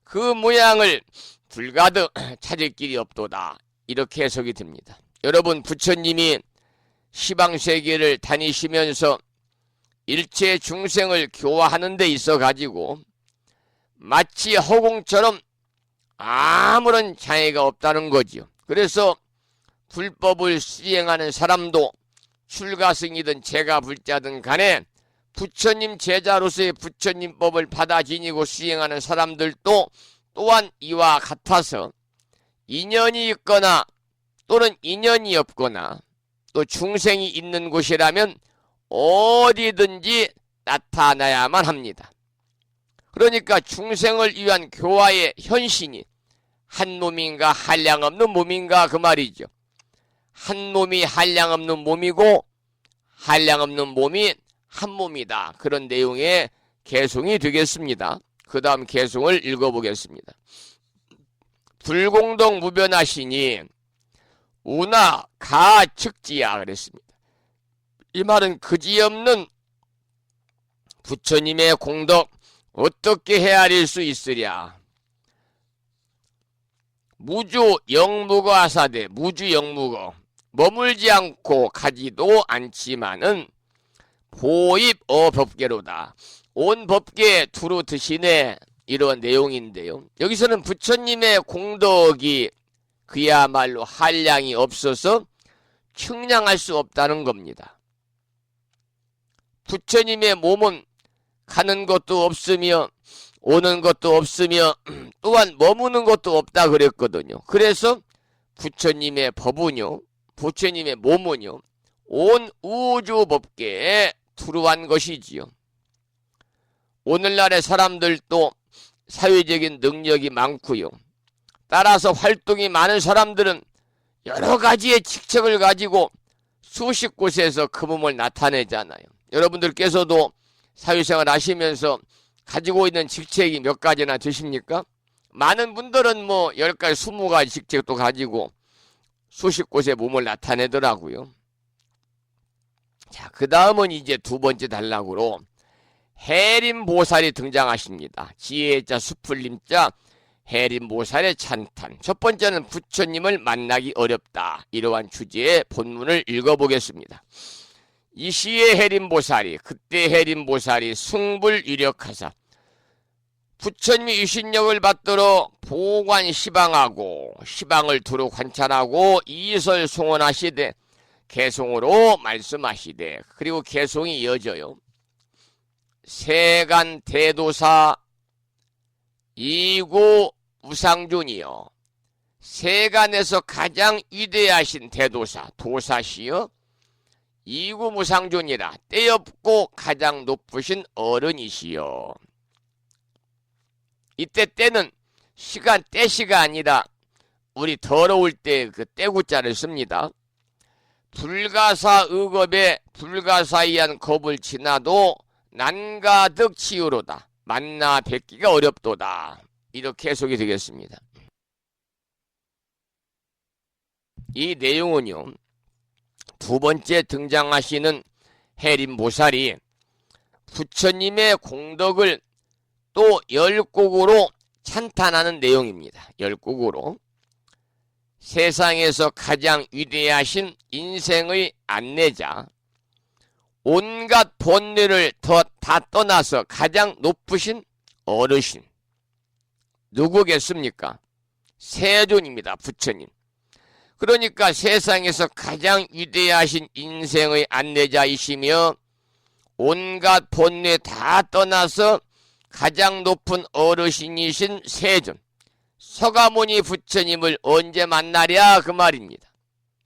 그 모양을 불가득 찾을 길이 없도다. 이렇게 해석이 됩니다. 여러분, 부처님이 시방세계를 다니시면서 일체 중생을 교화하는 데 있어 가지고 마치 허공처럼 아무런 장애가 없다는 거지요. 그래서 불법을 수행하는 사람도 출가승이든 제가불자든 간에 부처님 제자로서의 부처님법을 받아 지니고 수행하는 사람들도 또한 이와 같아서 인연이 있거나 또는 인연이 없거나 또 중생이 있는 곳이라면 어디든지 나타나야만 합니다. 그러니까 중생을 위한 교화의 현신이 한 몸인가 한량없는 몸인가 그 말이죠. 한 몸이 한량없는 몸이고 한량없는 몸이 한 몸이다. 그런 내용의 개송이 되겠습니다. 그 다음 개송을 읽어보겠습니다. 불공동 무변하시니 우나 가측지야 그랬습니다. 이 말은 그지없는 부처님의 공덕 어떻게 헤아릴 수 있으랴. 무주 영무거 하사대 무주 영무거 머물지 않고 가지도 않지만은 보입 법계로다. 온 법계 두루 드시네, 이런 내용인데요. 여기서는 부처님의 공덕이 그야말로 한량이 없어서 측량할 수 없다는 겁니다. 부처님의 몸은 가는 것도 없으며 오는 것도 없으며 또한 머무는 것도 없다 그랬거든요. 그래서 부처님의 법은요, 부처님의 몸은요, 온 우주 법계에 투루한 것이지요. 오늘날의 사람들도 사회적인 능력이 많고요. 따라서 활동이 많은 사람들은 여러 가지의 직책을 가지고 수십 곳에서 그 몸을 나타내잖아요. 여러분들께서도 사회생활 하시면서 가지고 있는 직책이 몇 가지나 되십니까? 많은 분들은 뭐 10가지, 20가지 직책도 가지고 수십 곳에 몸을 나타내더라고요. 자, 그 다음은 이제 두 번째 단락으로 해림보살이 등장하십니다. 지혜자, 수풀림자, 해림보살의 찬탄. 첫 번째는 부처님을 만나기 어렵다. 이러한 주제의 본문을 읽어보겠습니다. 이 시의 해림보살이, 그때 해림보살이 승불유력하사 부처님이 유신력을 받들어 보관 시방하고 시방을 두루 관찰하고 이설 송원하시되 개송으로 말씀하시되, 그리고 개송이 이어져요. 세간 대도사 이구 우상존이여, 세간에서 가장 위대하신 대도사, 도사시여 이구 무상존이라, 때없고 가장 높으신 어른이시여. 이때 때는 시간, 때시가 아니라 우리 더러울 때 그 때구자를 씁니다. 불가사 의겁에 불가사의한 겁을 지나도 난가득 치유로다. 만나 뵙기가 어렵도다. 이렇게 해석이 되겠습니다. 이 내용은요, 두 번째 등장하시는 해림보살이 부처님의 공덕을 또 열곡으로 찬탄하는 내용입니다. 열곡으로 세상에서 가장 위대하신 인생의 안내자, 온갖 본뇌를 다 떠나서 가장 높으신 어르신, 누구겠습니까? 세존입니다. 부처님. 그러니까 세상에서 가장 위대하신 인생의 안내자이시며 온갖 본뇌 다 떠나서 가장 높은 어르신이신 세존, 서가모니 부처님을 언제 만나랴 그 말입니다.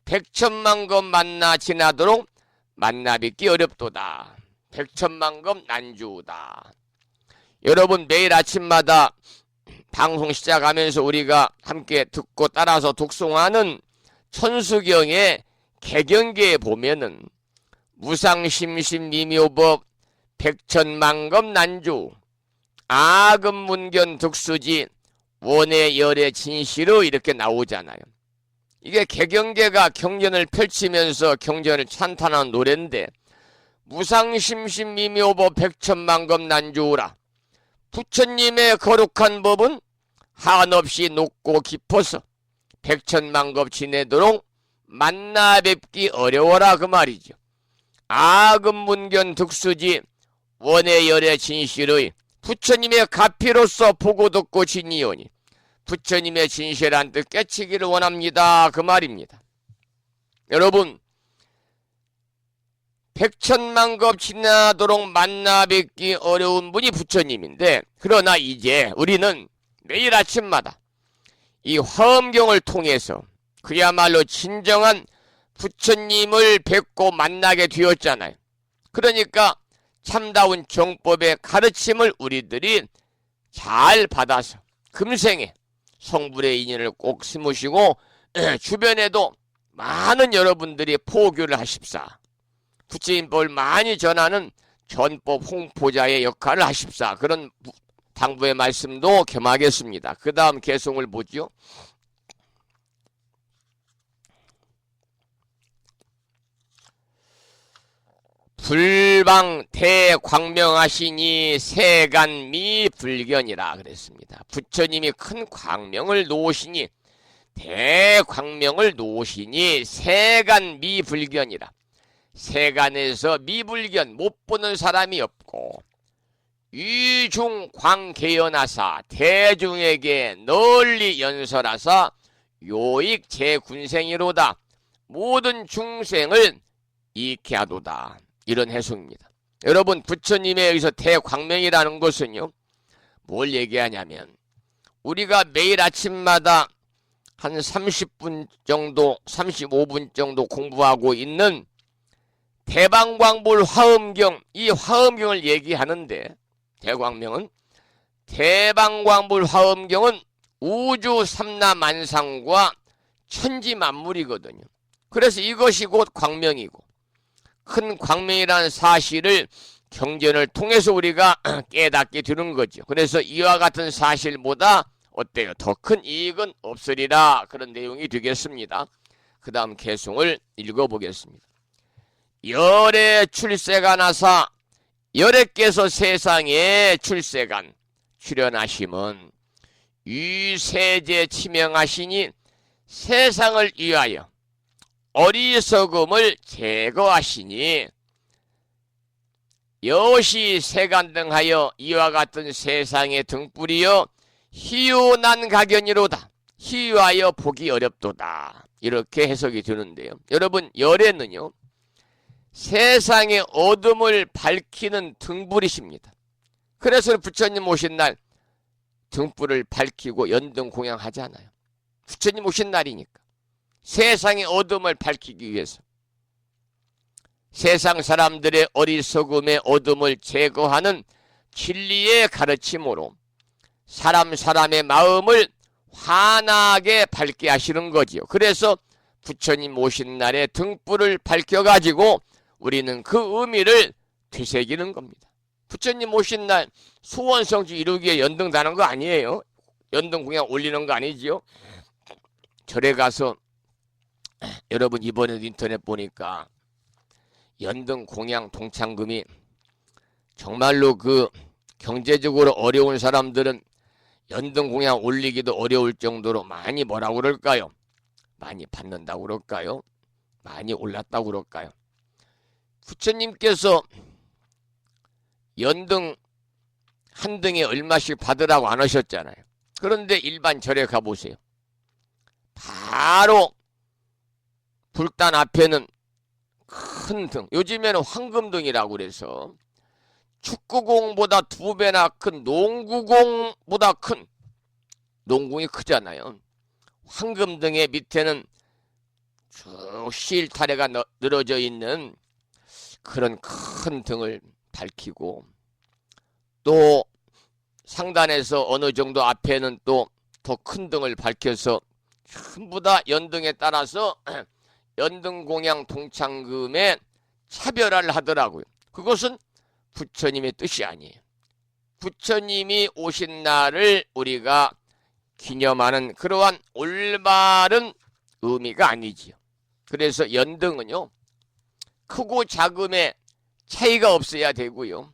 백천만겁 만나 지나도록 만나 뵙기 어렵도다. 백천만겁 난주다. 여러분, 매일 아침마다 방송 시작하면서 우리가 함께 듣고 따라서 독송하는 천수경의 개경계에 보면은 무상심심미묘법 백천만겁 난주 아금문견 득수지 원의 열의 진시로 이렇게 나오잖아요. 이게 개경계가 경전을 펼치면서 경전을 찬탄한 노래인데, 무상심심미묘법 백천만겁 난주라, 부처님의 거룩한 법은 한없이 높고 깊어서 백천만겁 지내도록 만나 뵙기 어려워라 그 말이죠. 아금문견 득수지 원의 열의 진실의 부처님의 가피로서 보고 듣고 지니오니 부처님의 진실한 뜻 깨치기를 원합니다 그 말입니다. 여러분, 백천만겁 지나도록 만나 뵙기 어려운 분이 부처님인데, 그러나 이제 우리는 매일 아침마다 이 화엄경을 통해서 그야말로 진정한 부처님을 뵙고 만나게 되었잖아요. 그러니까 참다운 정법의 가르침을 우리들이 잘 받아서 금생에 성불의 인연을 꼭 심으시고 주변에도 많은 여러분들이 포교를 하십사. 부처님법을 많이 전하는 전법 홍보자의 역할을 하십사. 그런 당부의 말씀도 겸하겠습니다. 그 다음 개송을 보죠. 불방 대광명하시니 세간미 불견이라 그랬습니다. 부처님이 큰 광명을 놓으시니, 대광명을 놓으시니 세간미 불견이라, 세간에서 미불견 못 보는 사람이 없고 위중광개연하사 대중에게 널리 연설하사 요익 제군생이로다. 모든 중생을 이익케 하도다. 이런 해석입니다. 여러분, 부처님에 의해서 대광명이라는 것은요, 뭘 얘기하냐면 우리가 매일 아침마다 한 30분 정도 35분 정도 공부하고 있는 대방광불 화엄경, 이 화엄경을 얘기하는데, 대광명은 대방광불 화엄경은 우주 삼라만상과 천지만물이거든요. 그래서 이것이 곧 광명이고, 큰 광명이라는 사실을 경전을 통해서 우리가 깨닫게 되는 거죠. 그래서 이와 같은 사실보다 어때요? 더 큰 이익은 없으리라. 그런 내용이 되겠습니다. 그 다음 개송을 읽어보겠습니다. 열의 출세가 나사 열애께서 세상에 출세간 출현하심은 위세제 치명하시니 세상을 위하여 어리석음을 제거하시니 여시 세간등하여 이와 같은 세상의 등불이여 희유난가견이로다. 희유하여 보기 어렵도다. 이렇게 해석이 되는데요. 여러분, 열애는요, 세상의 어둠을 밝히는 등불이십니다. 그래서 부처님 오신 날 등불을 밝히고 연등 공양하잖아요. 부처님 오신 날이니까. 세상의 어둠을 밝히기 위해서. 세상 사람들의 어리석음의 어둠을 제거하는 진리의 가르침으로 사람의 마음을 환하게 밝게 하시는 거지요. 그래서 부처님 오신 날에 등불을 밝혀가지고 우리는 그 의미를 되새기는 겁니다. 부처님 오신 날 소원성취 이루기에 연등 다는 거 아니에요. 연등 공양 올리는 거 아니지요. 절에 가서 여러분 이번에 인터넷 보니까 연등 공양 동창금이 정말로 그 경제적으로 어려운 사람들은 연등 공양 올리기도 어려울 정도로 많이 뭐라고 그럴까요? 많이 받는다고 그럴까요? 많이 올랐다고 그럴까요? 부처님께서 연등 한 등에 얼마씩 받으라고 안 하셨잖아요. 그런데 일반 절에 가보세요. 바로 불단 앞에는 큰 등, 요즘에는 황금등이라고 그래서 축구공보다 2배나 큰 농구공보다 큰, 농구공이 크잖아요. 황금등의 밑에는 쭉 실타래가 늘어져 있는 그런 큰 등을 밝히고, 또 상단에서 어느 정도 앞에는 또 더 큰 등을 밝혀서 전부 다 연등에 따라서 연등 공양 동창금에 차별화를 하더라고요. 그것은 부처님의 뜻이 아니에요. 부처님이 오신 날을 우리가 기념하는 그러한 올바른 의미가 아니지요. 그래서 연등은요, 크고 작음의 차이가 없어야 되고요.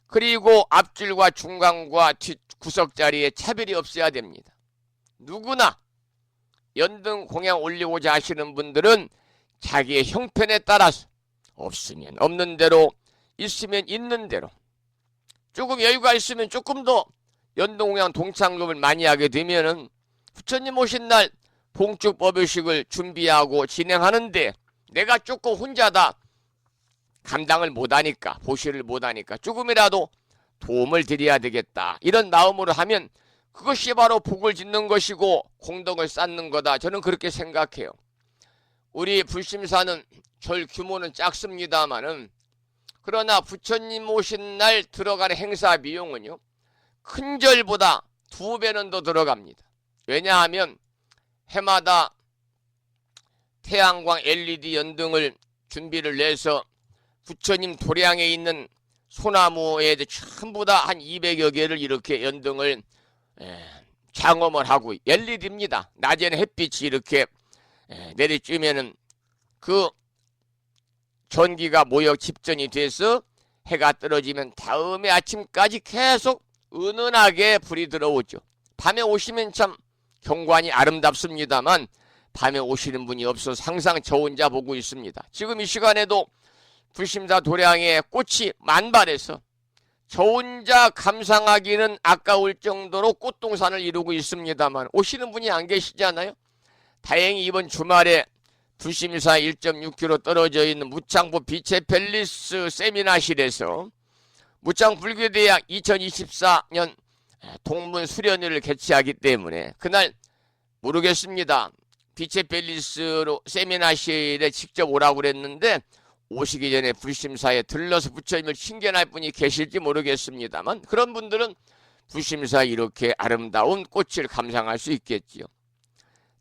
그리고 앞줄과 중간과 뒷 구석자리에 차별이 없어야 됩니다. 누구나 연등 공양 올리고자 하시는 분들은 자기의 형편에 따라서 없으면 없는 대로, 있으면 있는 대로, 조금 여유가 있으면 조금 더 연등 공양 동창금을 많이 하게 되면은 부처님 오신 날 봉축법요식을 준비하고 진행하는데 내가 조금 혼자다 감당을 못하니까, 보시를 못하니까 조금이라도 도움을 드려야 되겠다, 이런 마음으로 하면 그것이 바로 복을 짓는 것이고 공덕을 쌓는 거다. 저는 그렇게 생각해요. 우리 불심사는 절 규모는 작습니다마는, 그러나 부처님 오신 날 들어가는 행사 비용은요, 큰 절보다 2배는 더 들어갑니다. 왜냐하면 해마다 태양광 LED 연등을 준비를 내서 부처님 도량에 있는 소나무에 전부 다 한 200여 개를 이렇게 연등을 장엄을 하고, LED입니다. 낮에는 햇빛이 이렇게 내리쬐면은 그 전기가 모여 집전이 돼서 해가 떨어지면 다음에 아침까지 계속 은은하게 불이 들어오죠. 밤에 오시면 참 경관이 아름답습니다만 밤에 오시는 분이 없어서 항상 저 혼자 보고 있습니다. 지금 이 시간에도 불심사 도량에 꽃이 만발해서 저 혼자 감상하기는 아까울 정도로 꽃동산을 이루고 있습니다만 오시는 분이 안 계시잖아요. 다행히 이번 주말에 부심사 1.6km 떨어져 있는 무창포 빛의 팰리스 세미나실에서 무창불교대학 2024년 동문 수련회를 개최하기 때문에 그날 모르겠습니다. 빛의 팰리스로 세미나실에 직접 오라고 그랬는데 오시기 전에 불심사에 들러서 부처님을 신견할 분이 계실지 모르겠습니다만 그런 분들은 불심사 이렇게 아름다운 꽃을 감상할 수 있겠지요.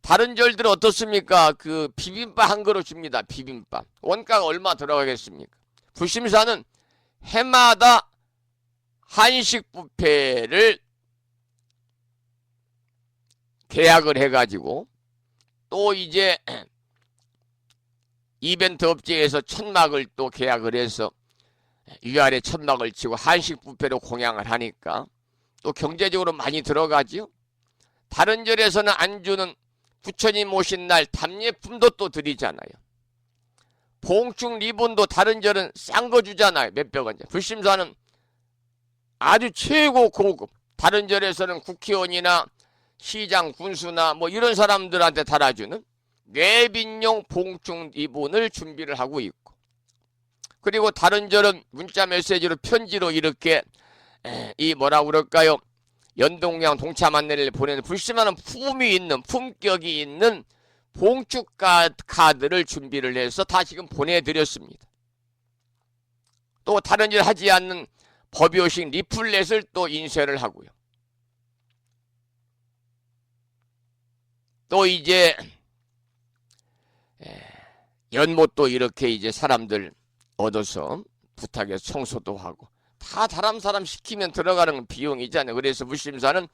다른 절들은 어떻습니까? 그 비빔밥 한 그릇 줍니다. 비빔밥. 원가가 얼마 들어가겠습니까? 불심사는 해마다 한식 뷔페를 계약을 해가지고 또 이제 이벤트 업체에서 천막을 또 계약을 해서 위아래 천막을 치고 한식 뷔페로 공양을 하니까 또 경제적으로 많이 들어가지요. 다른 절에서는 안주는 부처님 오신 날 답례품도 또 드리잖아요. 봉축 리본도 다른 절은 싼 거 주잖아요. 몇백 원. 불심사는 아주 최고 고급. 다른 절에서는 국회의원이나 시장, 군수나 뭐 이런 사람들한테 달아주는 뇌빈용 봉축 리본을 준비를 하고 있고, 그리고 다른 절은 문자 메시지로 편지로 이렇게 이 뭐라고 그럴까요? 연동량 동참 안내를 보내는 불심하는 품이 있는, 품격이 있는 봉축 카드를 준비를 해서 다 지금 보내드렸습니다. 또 다른 일 하지 않는 법요식 리플렛을 또 인쇄를 하고요. 또 이제 연못도 이렇게 이제 사람들 얻어서 부탁해서 청소도 하고, 다 다른 사람 시키면 들어가는 비용이잖아요. 그래서 불심사는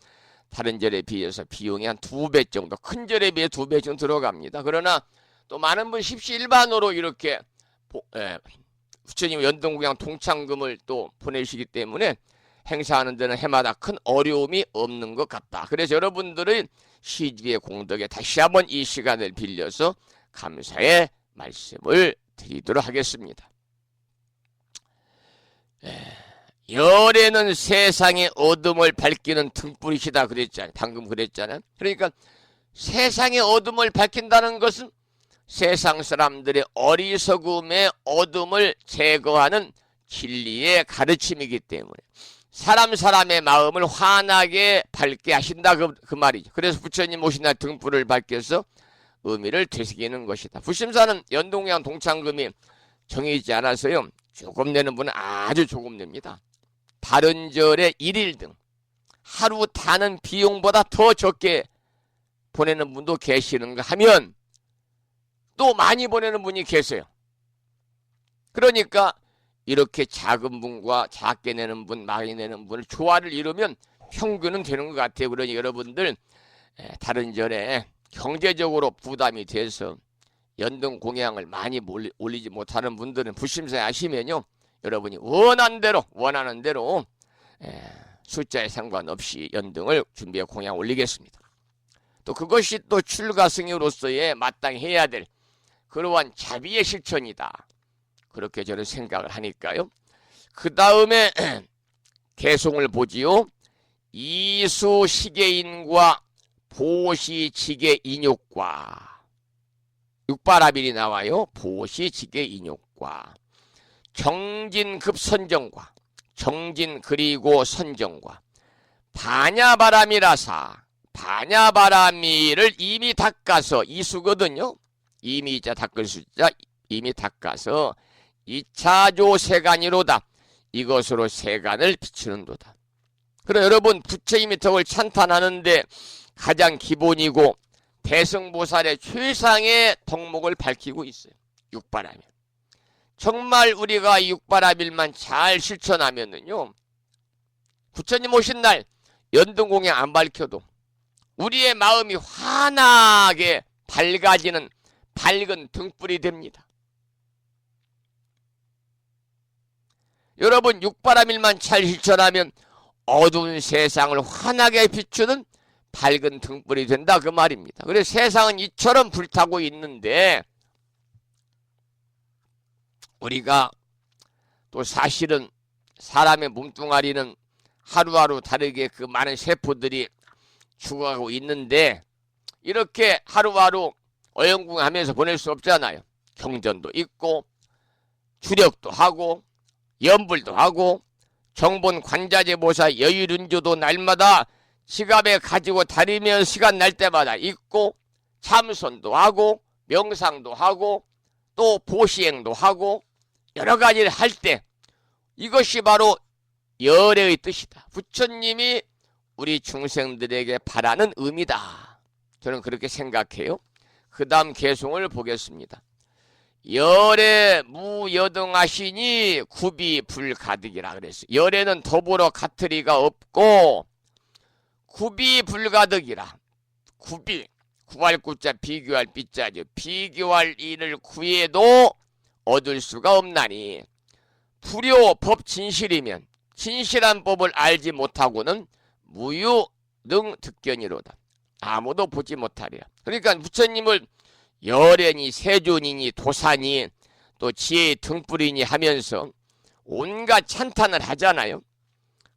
다른 절에 비해서 비용이 한 2배 정도, 큰 절에 비해 2배 정도 들어갑니다. 그러나 또 많은 분 십시일반으로 이렇게 부처님 연동공양 동창금을 또 보내시기 때문에 행사하는 데는 해마다 큰 어려움이 없는 것 같다. 그래서 여러분들의 시주의 공덕에 다시 한번 이 시간을 빌려서 감사의 말씀을 드리도록 하겠습니다. 열에는 세상의 어둠을 밝히는 등불이시다 그랬잖아요. 방금 그랬잖아요. 그러니까 세상의 어둠을 밝힌다는 것은 세상 사람들의 어리석음의 어둠을 제거하는 진리의 가르침이기 때문에 사람의 마음을 환하게 밝게 하신다 그 말이죠. 그래서 부처님 오신 날 등불을 밝혀서 의미를 되새기는 것이다. 불심사는 연동량 동창금이 정해지지 않아서요, 조금 내는 분은 아주 조금 냅니다. 다른 절의 1일 등 하루 타는 비용보다 더 적게 보내는 분도 계시는가 하면 또 많이 보내는 분이 계세요. 그러니까 이렇게 작은 분과 작게 내는 분, 많이 내는 분을 조화를 이루면 평균은 되는 것 같아요. 그러니 여러분들 다른 절에 경제적으로 부담이 돼서 연등 공양을 많이 올리지 못하는 분들은 불심사에 하시면요, 여러분이 원하는 대로 숫자에 상관없이 연등을 준비해 공양 올리겠습니다. 또 그것이 또 출가승유로서의 마땅해야 될 그러한 자비의 실천이다. 그렇게 저는 생각을 하니까요. 그 다음에 개송을 보지요. 이수시계인과 보시지계인욕과 육바라밀이 나와요. 보시지계인욕과 정진급선정과 정진 그리고 선정과 반야바라밀하사, 반야바라밀을 이미 닦아서, 이수거든요. 이미 자 닦을 숫자 이미 닦아서 2차조 세간이로다. 이것으로 세간을 비추는도다. 그럼 여러분, 부처님의 덕을 찬탄하는데 가장 기본이고 대승보살의 최상의 덕목을 밝히고 있어요. 육바라밀. 정말 우리가 육바라밀만 잘 실천하면은요, 부처님 오신 날 연등공양 안 밝혀도 우리의 마음이 환하게 밝아지는 밝은 등불이 됩니다. 여러분, 육바라밀만 잘 실천하면 어두운 세상을 환하게 비추는 밝은 등불이 된다 그 말입니다. 그래서 세상은 이처럼 불타고 있는데 우리가 또 사실은 사람의 몸뚱아리는 하루하루 다르게 그 많은 세포들이 죽어가고 있는데 이렇게 하루하루 어영궁하면서 보낼 수 없잖아요. 경전도 있고 주력도 하고 연불도 하고 정본 관자재보사 여의륜조도 날마다 지갑에 가지고 다니면 시간 날 때마다 있고 참선도 하고 명상도 하고 또 보시행도 하고 여러 가지를 할 때 이것이 바로 열애의 뜻이다. 부처님이 우리 중생들에게 바라는 의미다. 저는 그렇게 생각해요. 그 다음 개송을 보겠습니다. 열애 무여등하시니 굽이 불가득이라 그랬어요. 열애는 더불어 같으리가 없고 굽이 불가득이라. 굽이 구할 구자 비교할 비자죠. 비교할 일을 구해도 얻을 수가 없나니 불효 법 진실이면 진실한 법을 알지 못하고는 무유능 득견이로다. 아무도 보지 못하리라. 그러니까 부처님을 열애니 세존이니 도사니 또 지혜의 등불이니 하면서 온갖 찬탄을 하잖아요.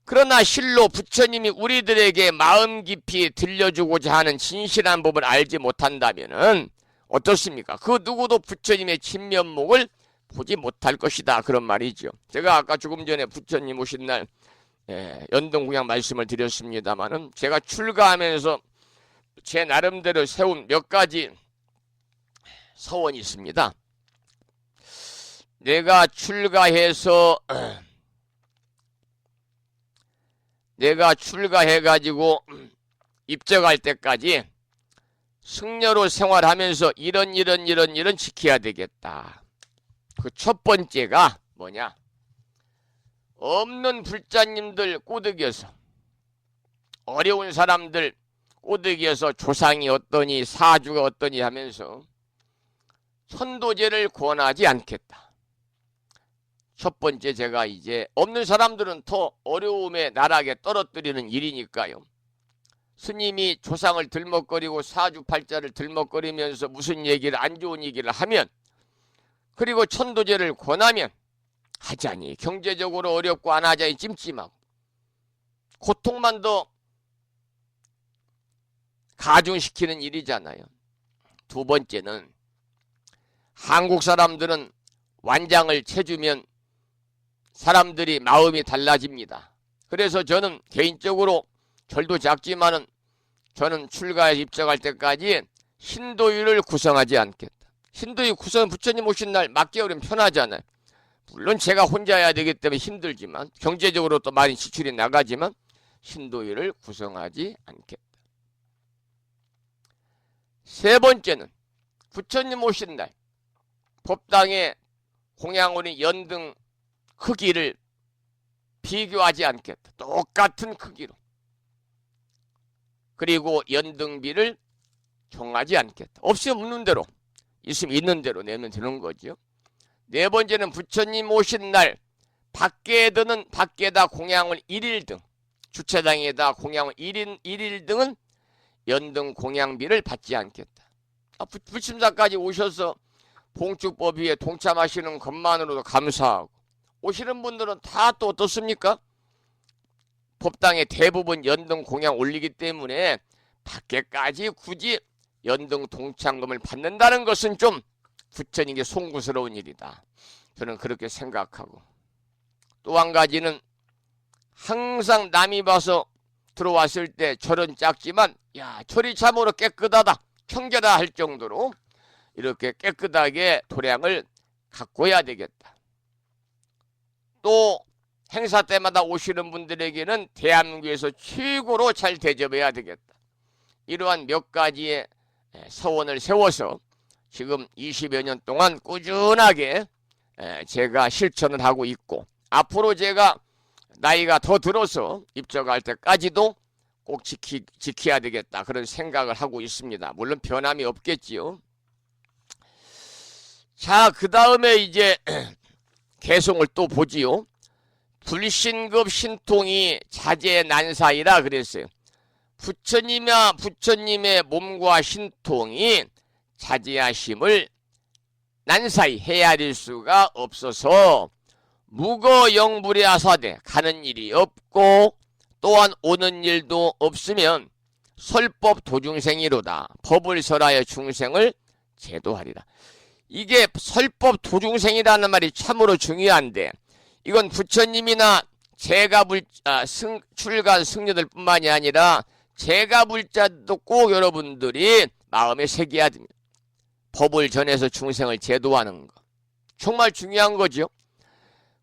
그러나 실로 부처님이 우리들에게 마음 깊이 들려주고자 하는 진실한 법을 알지 못한다면은 어떻습니까? 그 누구도 부처님의 진면목을 보지 못할 것이다. 그런 말이죠. 제가 아까 조금 전에 부처님 오신 날 연등공양 말씀을 드렸습니다만은 제가 출가하면서 제 나름대로 세운 몇 가지 서원이 있습니다. 내가 출가해가지고 입적할 때까지 승려로 생활하면서 이런 지켜야 되겠다. 그 첫 번째가 뭐냐? 없는 불자님들 꼬드겨서 어려운 사람들 꼬드겨서 조상이 어떠니 사주가 어떠니 하면서 천도제를 권하지 않겠다. 첫 번째 제가 이제 없는 사람들은 더 어려움에 나락에 떨어뜨리는 일이니까요. 스님이 조상을 들먹거리고 사주팔자를 들먹거리면서 무슨 얘기를 안 좋은 얘기를 하면 그리고 천도제를 권하면 하자니 경제적으로 어렵고 안 하자니 찜찜하고 고통만 더 가중시키는 일이잖아요. 두 번째는 한국 사람들은 완장을 채주면 사람들이 마음이 달라집니다. 그래서 저는 개인적으로 절도 작지만은 저는 출가에 입장할 때까지 신도위를 구성하지 않겠다. 신도위 구성은 부처님 오신 날 막개월이면 편하잖아요. 물론 제가 혼자 해야 되기 때문에 힘들지만 경제적으로 또 많이 지출이 나가지만 신도위를 구성하지 않겠다. 세 번째는 부처님 오신 날 법당에 공양원이 연등 크기를 비교하지 않겠다. 똑같은 크기로. 그리고 연등비를 정하지 않겠다. 없으면 없는 대로, 있으면 있는 대로 내면 되는 거죠. 네 번째는 부처님 오신 날 밖에다 공양을 1일 등, 주차장에다 공양을 1일 등은 연등 공양비를 받지 않겠다. 불침사까지 오셔서 봉축법위에 동참하시는 것만으로도 감사하고 오시는 분들은 다 또 어떻습니까? 법당에 대부분 연등 공양 올리기 때문에 밖에까지 굳이 연등 동참금을 받는다는 것은 좀 부처님께 송구스러운 일이다. 저는 그렇게 생각하고 또 한 가지는 항상 남이 봐서 들어왔을 때 절은 작지만 야 절이 참으로 깨끗하다 청결하다 할 정도로 이렇게 깨끗하게 도량을 갖고 해야 되겠다. 또 행사 때마다 오시는 분들에게는 대한민국에서 최고로 잘 대접해야 되겠다. 이러한 몇 가지의 서원을 세워서 지금 20여 년 동안 꾸준하게 제가 실천을 하고 있고 앞으로 제가 나이가 더 들어서 입적할 때까지도 꼭 지켜야 되겠다. 그런 생각을 하고 있습니다. 물론 변함이 없겠지요. 자, 그 다음에 이제 개송을 또 보지요. 불신급 신통이 자재난사이라 그랬어요. 부처님의 몸과 신통이 자제하심을 난사히 헤아릴 수가 없어서 무거영불야사대 가는 일이 없고 또한 오는 일도 없으면 설법 도중생이로다. 법을 설하여 중생을 제도하리라. 이게 설법 도중생이라는 말이 참으로 중요한데 이건 부처님이나 출가 승려들 뿐만이 아니라 제가불자도 꼭 여러분들이 마음에 새겨야 됩니다. 법을 전해서 중생을 제도하는 거 정말 중요한 거죠.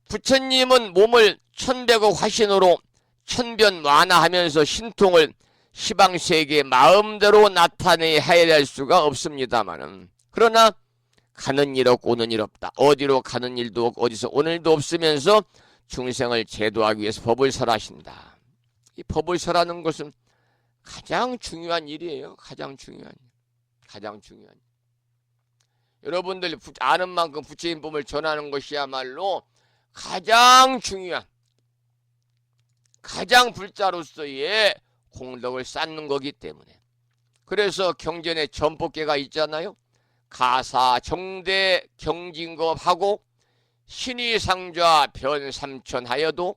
부처님은 몸을 천백억 화신으로 천변 완화하면서 신통을 시방세계에 마음대로 나타내야 할 수가 없습니다만은 그러나 가는 일 없고 오는 일 없다. 어디로 가는 일도 없고 어디서 오는 일도 없으면서 중생을 제도하기 위해서 법을 설하신다. 이 법을 설하는 것은 가장 중요한 일이에요. 가장 중요한 일. 여러분들이 아는 만큼 부처님 법을 전하는 것이야말로 가장 중요한 가장 불자로서의 공덕을 쌓는 거기 때문에 그래서 경전에 전법계가 있잖아요. 가사, 정대, 경진겁하고 신의상좌 변삼천하여도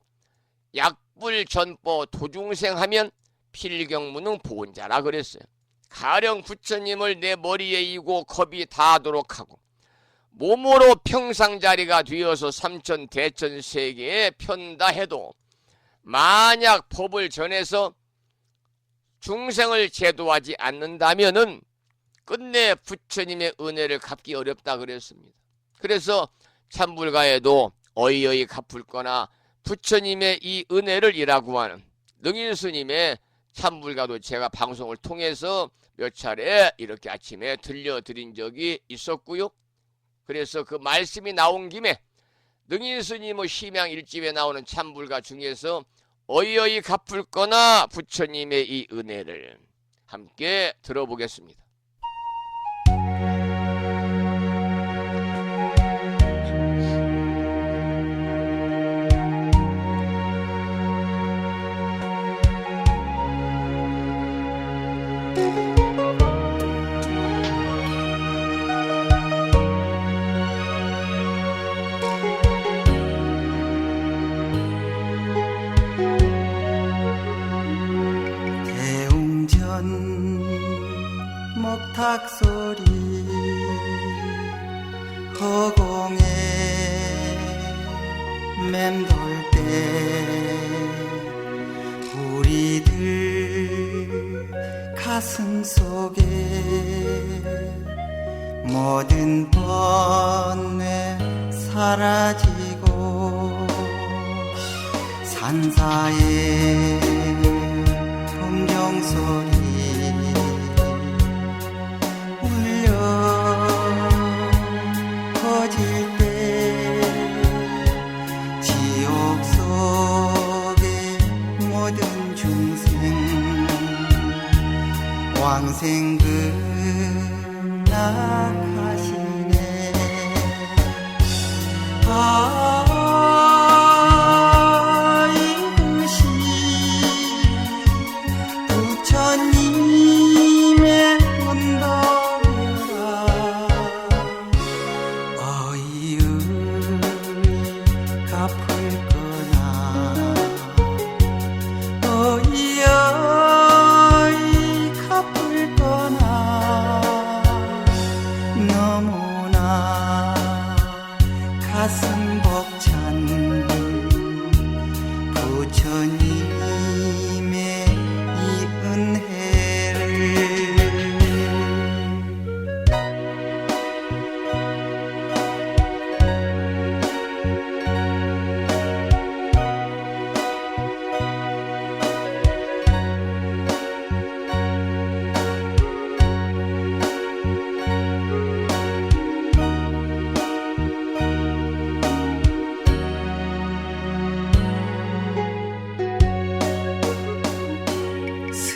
약불전법 도중생하면 필경무능 보은자라 그랬어요. 가령 부처님을 내 머리에 이고 겁이 다하도록 하고 몸으로 평상자리가 되어서 삼천 대천 세계에 편다 해도 만약 법을 전해서 중생을 제도하지 않는다면은 끝내 부처님의 은혜를 갚기 어렵다 그랬습니다. 그래서 참불가에도 어이어이 갚을 거나 부처님의 이 은혜를 이라고 하는 능인스님의 참불가도 제가 방송을 통해서 몇 차례 이렇게 아침에 들려드린 적이 있었고요. 그래서 그 말씀이 나온 김에 능인스님의 심양 1집에 나오는 참불가 중에서 어이어이 갚을 거나 부처님의 이 은혜를 함께 들어보겠습니다. 목탁소리 허공에 맴돌 때 우리들 가슴 속에 모든 번뇌 사라지고 산사의 동정소리 퍼질 때 지옥 속의 모든 중생 왕생극 낙하시네. 이것이 부처님의 운동이라. 갚을 거나 어이어이 갚을 거나 너무나 가슴 벅찬 부처님의 이 은혜를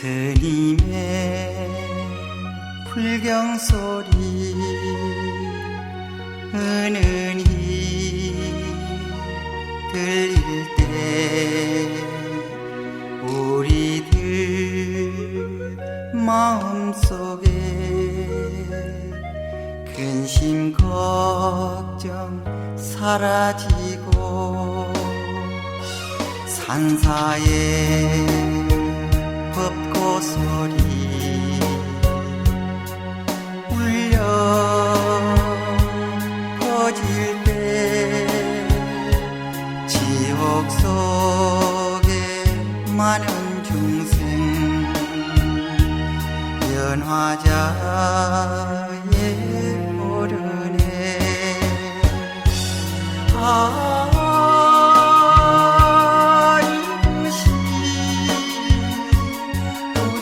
스님의 불경소리 은은히 들릴 때 우리들 마음속에 근심 걱정 사라지고 한사의 법고소리 울려 퍼질 때 지옥 속에 많은 중생 연화자에 오르네. 이것이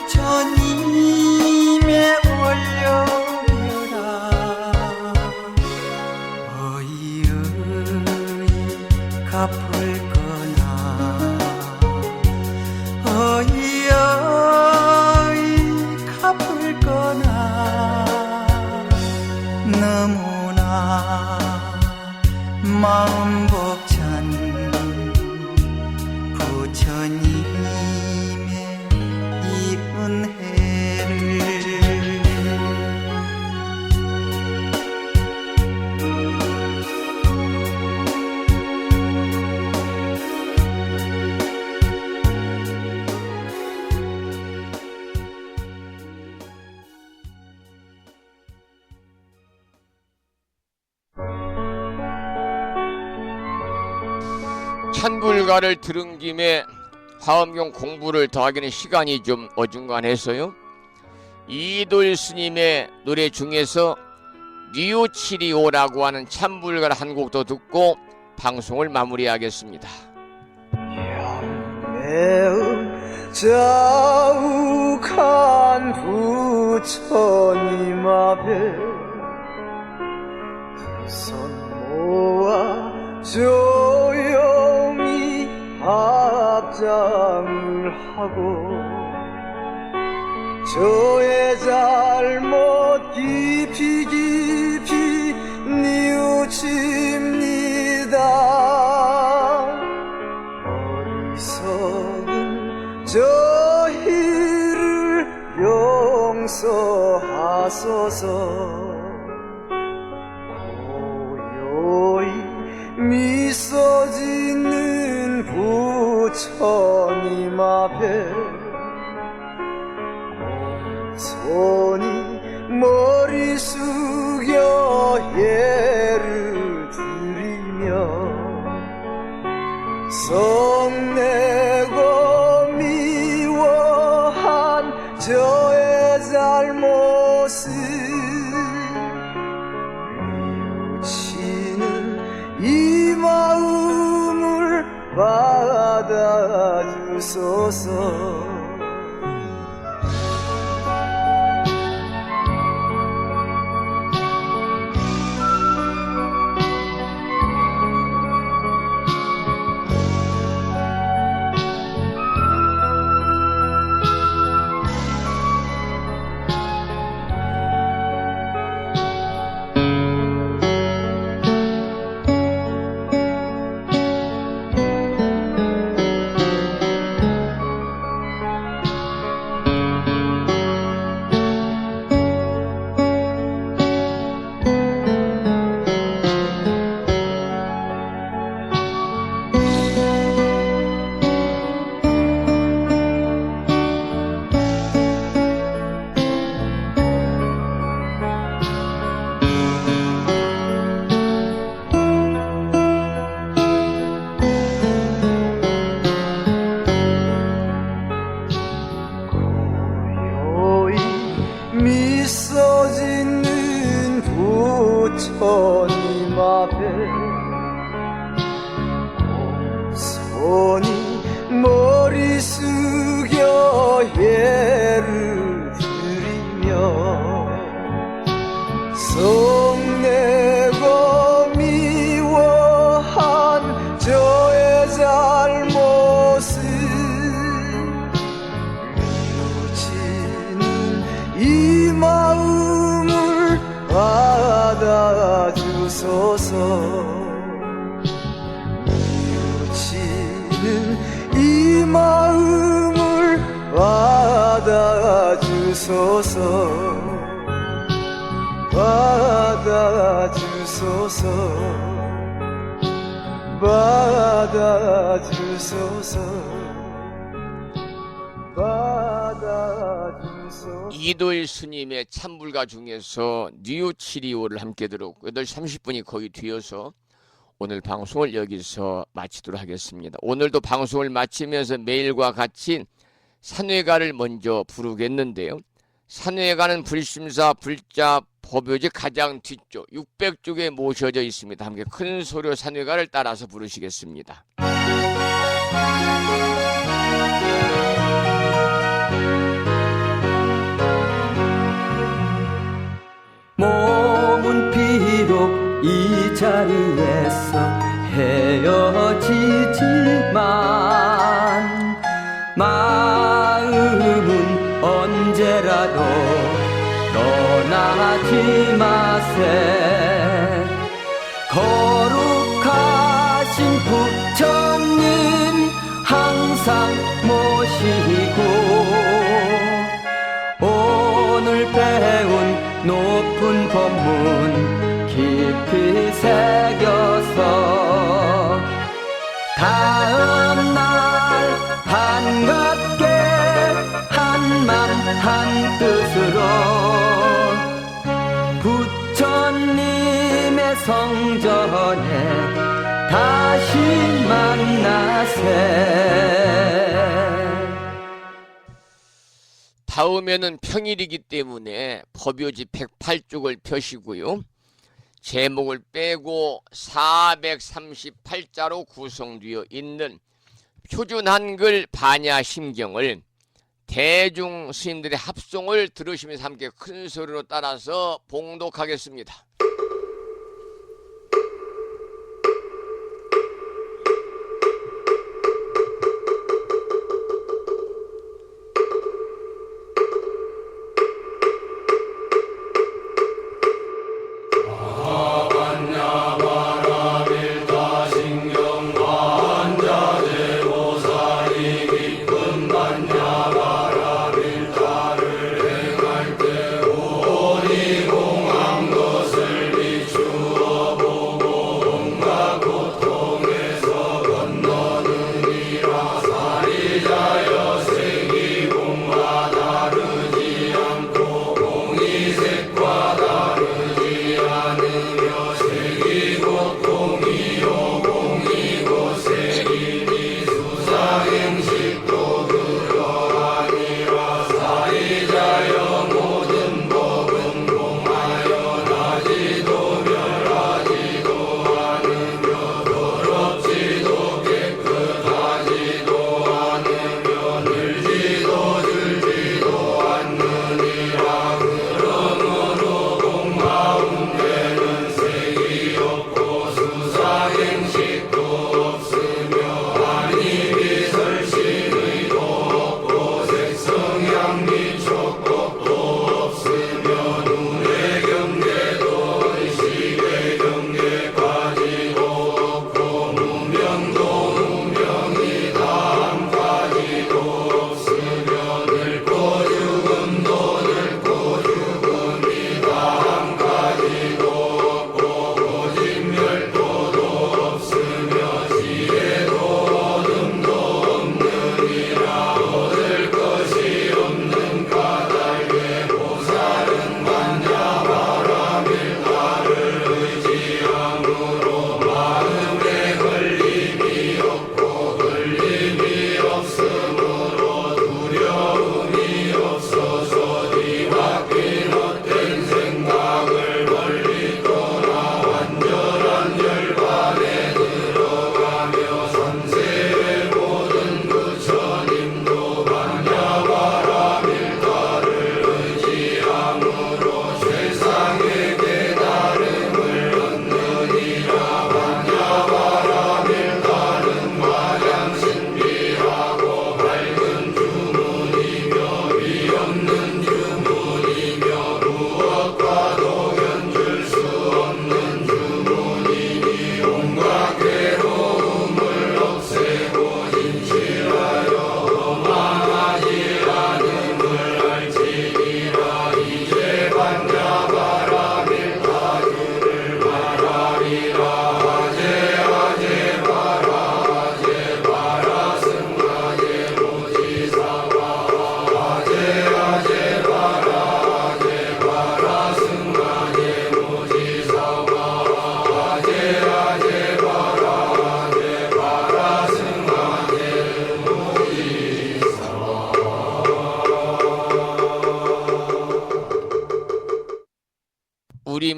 부처님의 원력이라. 어이 갚을 거나 어이 갚을 거나 너무나 마음 벅찬 부처님의 이 은혜를. 찬불가를 들은 김에 화엄경 공부를 더 하기는 시간이 좀 어중간해서요. 이돌 스님의 노래 중에서 뉘우치리오라고 하는 찬불가 한 곡도 듣고 방송을 마무리하겠습니다. 매우 자욱한 부처님 앞에 두 손 모아 조용히 합장을 하고 저의 잘못 깊이 깊이 뉘우칩니다. 어리석은 저희를 용서하소서. 고요히 미소 짓는 부처님 앞에 손이 머리 숙여 예를 드리며 성내고 미워한 저의 잘못을 뉘우치는 이 마음을 받아주소서. 미소 짓는 부처님 앞에 손이 머리 숙여 예를 드리며 성내고 미워한 저의 잘못을 이 마음을 받아주소서. 뉘우치는 이 마음을 받아주소서. 받아주소서. 받아주소서 받아주소서. 이도일 스님의 찬불가 중에서 뉴치리오를 함께 들었고 8시 30분이 거의 뒤어서 오늘 방송을 여기서 마치도록 하겠습니다. 오늘도 방송을 마치면서 매일과 같이 산회가를 먼저 부르겠는데요. 산회가는 불심사 불자 법요지 가장 뒤쪽 600쪽에 모셔져 있습니다. 함께 큰 소리로 산회가를 따라서 부르시겠습니다. 몸은 비록 이 자리에서 헤어지지만 마음은 언제라도 떠나지 마세. 거룩하신 부처님 항상 모시고 오늘 배운 높은 법문 깊이 새겨서 다음날 반갑게 한맘 한뜻으로 부처님의 성전에 다시 만나세. 다음에는 평일이기 때문에 법요지 108쪽을 펴시고요. 제목을 빼고 438자로 구성되어 있는 표준 한글 반야심경을 대중 스님들의 합송을 들으시면서 함께 큰 소리로 따라서 봉독하겠습니다. 것을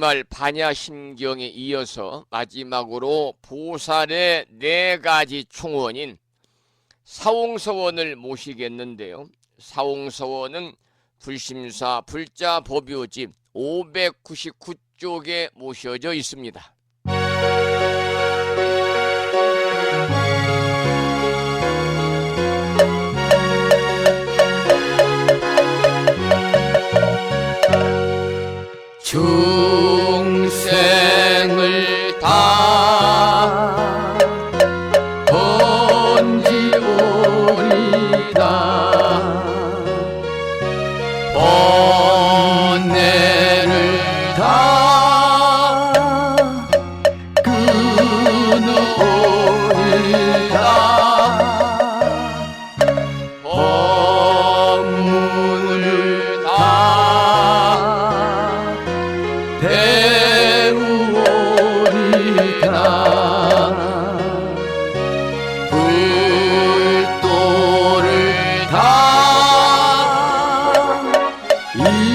주말 반야심경에 이어서 마지막으로 보살의 4가지 총원인 사홍서원을 모시겠는데요. 사홍서원은 불심사 불자법요집 599쪽에 모셔져 있습니다. 중생을 다 번지오리다 번뇌를 다 끊으오리다 법문을 다 배우오리다 불도를 다 이루오리다.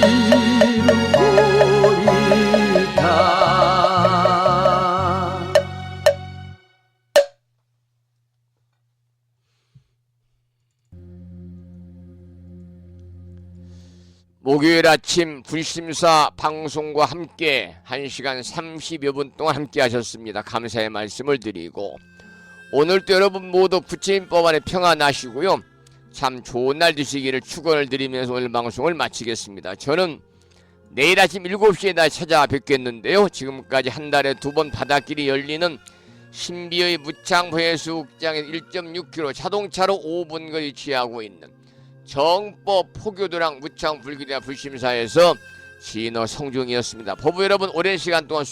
목요일 아침 불심사 방송과 함께 1시간 30여 분 동안 함께 하셨습니다. 감사의 말씀을 드리고 오늘도 여러분 모두 부처님법 안에 평안하시고요. 참 좋은 날 되시기를 축원을 드리면서 오늘 방송을 마치겠습니다. 저는 내일 아침 7시에 다시 찾아뵙겠는데요. 지금까지 한 달에 2번 바닷길이 열리는 신비의 무창부해수욕장에서 1.6km 자동차로 5분 거리 위치하고 있는 정법 포교도랑 무창불교대학 불심사에서 진호 성중이었습니다. 법부 여러분 오랜 시간 동안